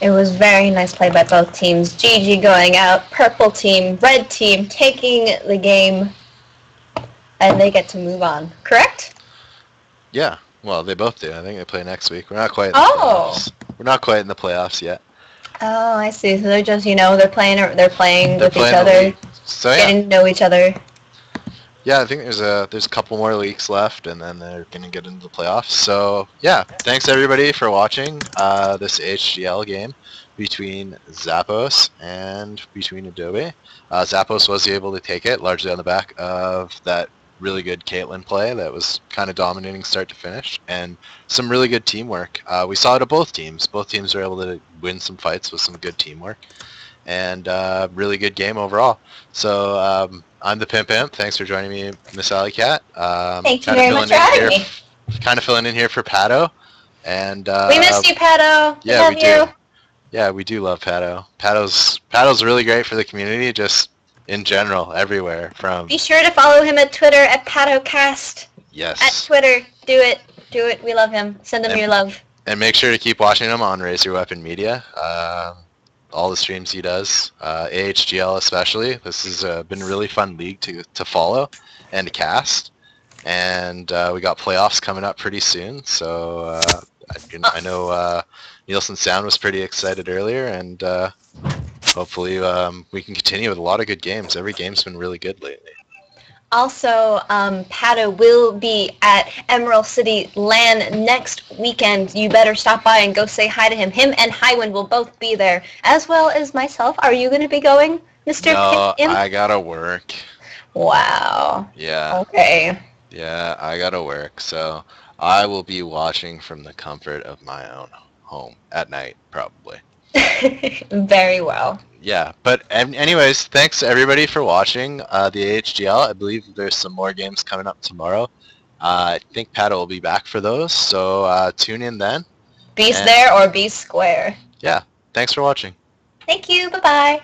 It was very nice play by both teams. GG going out, purple team, red team taking the game, and they get to move on, correct? Yeah, well, they both do. I think they play next week. We're not quite in the playoffs. We're not quite in the playoffs yet. Oh, I see. So they're just, they're playing with each other, so, yeah. Getting to know each other. Yeah, I think there's a couple more leagues left, and then they're going to get into the playoffs. So, yeah, thanks everybody for watching this AHGL game between Zappos and between Adobe. Zappos was able to take it, largely on the back of that really good Caitlyn play that was kind of dominating start to finish, and some really good teamwork. We saw it at both teams. Both teams were able to win some fights with some good teamwork, and really good game overall. So I'm the Pimp Imp. Thanks for joining me, MsAlleyCat. Thank you very much for having me. Kind of filling in here for Pato. And we miss you, Pato. Yeah, we love you. Yeah, we do love Pato. Pato's really great for the community, just in general, everywhere. Be sure to follow him at Twitter at PatoCast. Yes. At Twitter, do it. We love him. Send him your love. And make sure to keep watching him on RaiseYourWeaponMedia. All the streams he does, AHGL especially. This has been a really fun league to follow and to cast. And we got playoffs coming up pretty soon. So I know Neilsonsound was pretty excited earlier, and hopefully we can continue with a lot of good games. Every game's been really good lately. Also, Pato will be at Emerald City LAN next weekend. You better stop by and go say hi to him. Him and Highwind will both be there, as well as myself. Are you going to be going, Mr. No, Pimp? I gotta work. Wow. Yeah. Okay. Yeah, I gotta work, so I will be watching from the comfort of my own home at night, probably. Very well. Yeah, but anyways, thanks everybody for watching the AHGL. I believe there's some more games coming up tomorrow. I think Pato will be back for those, so tune in then. Be there or be square. Yeah, thanks for watching. Thank you. Bye-bye.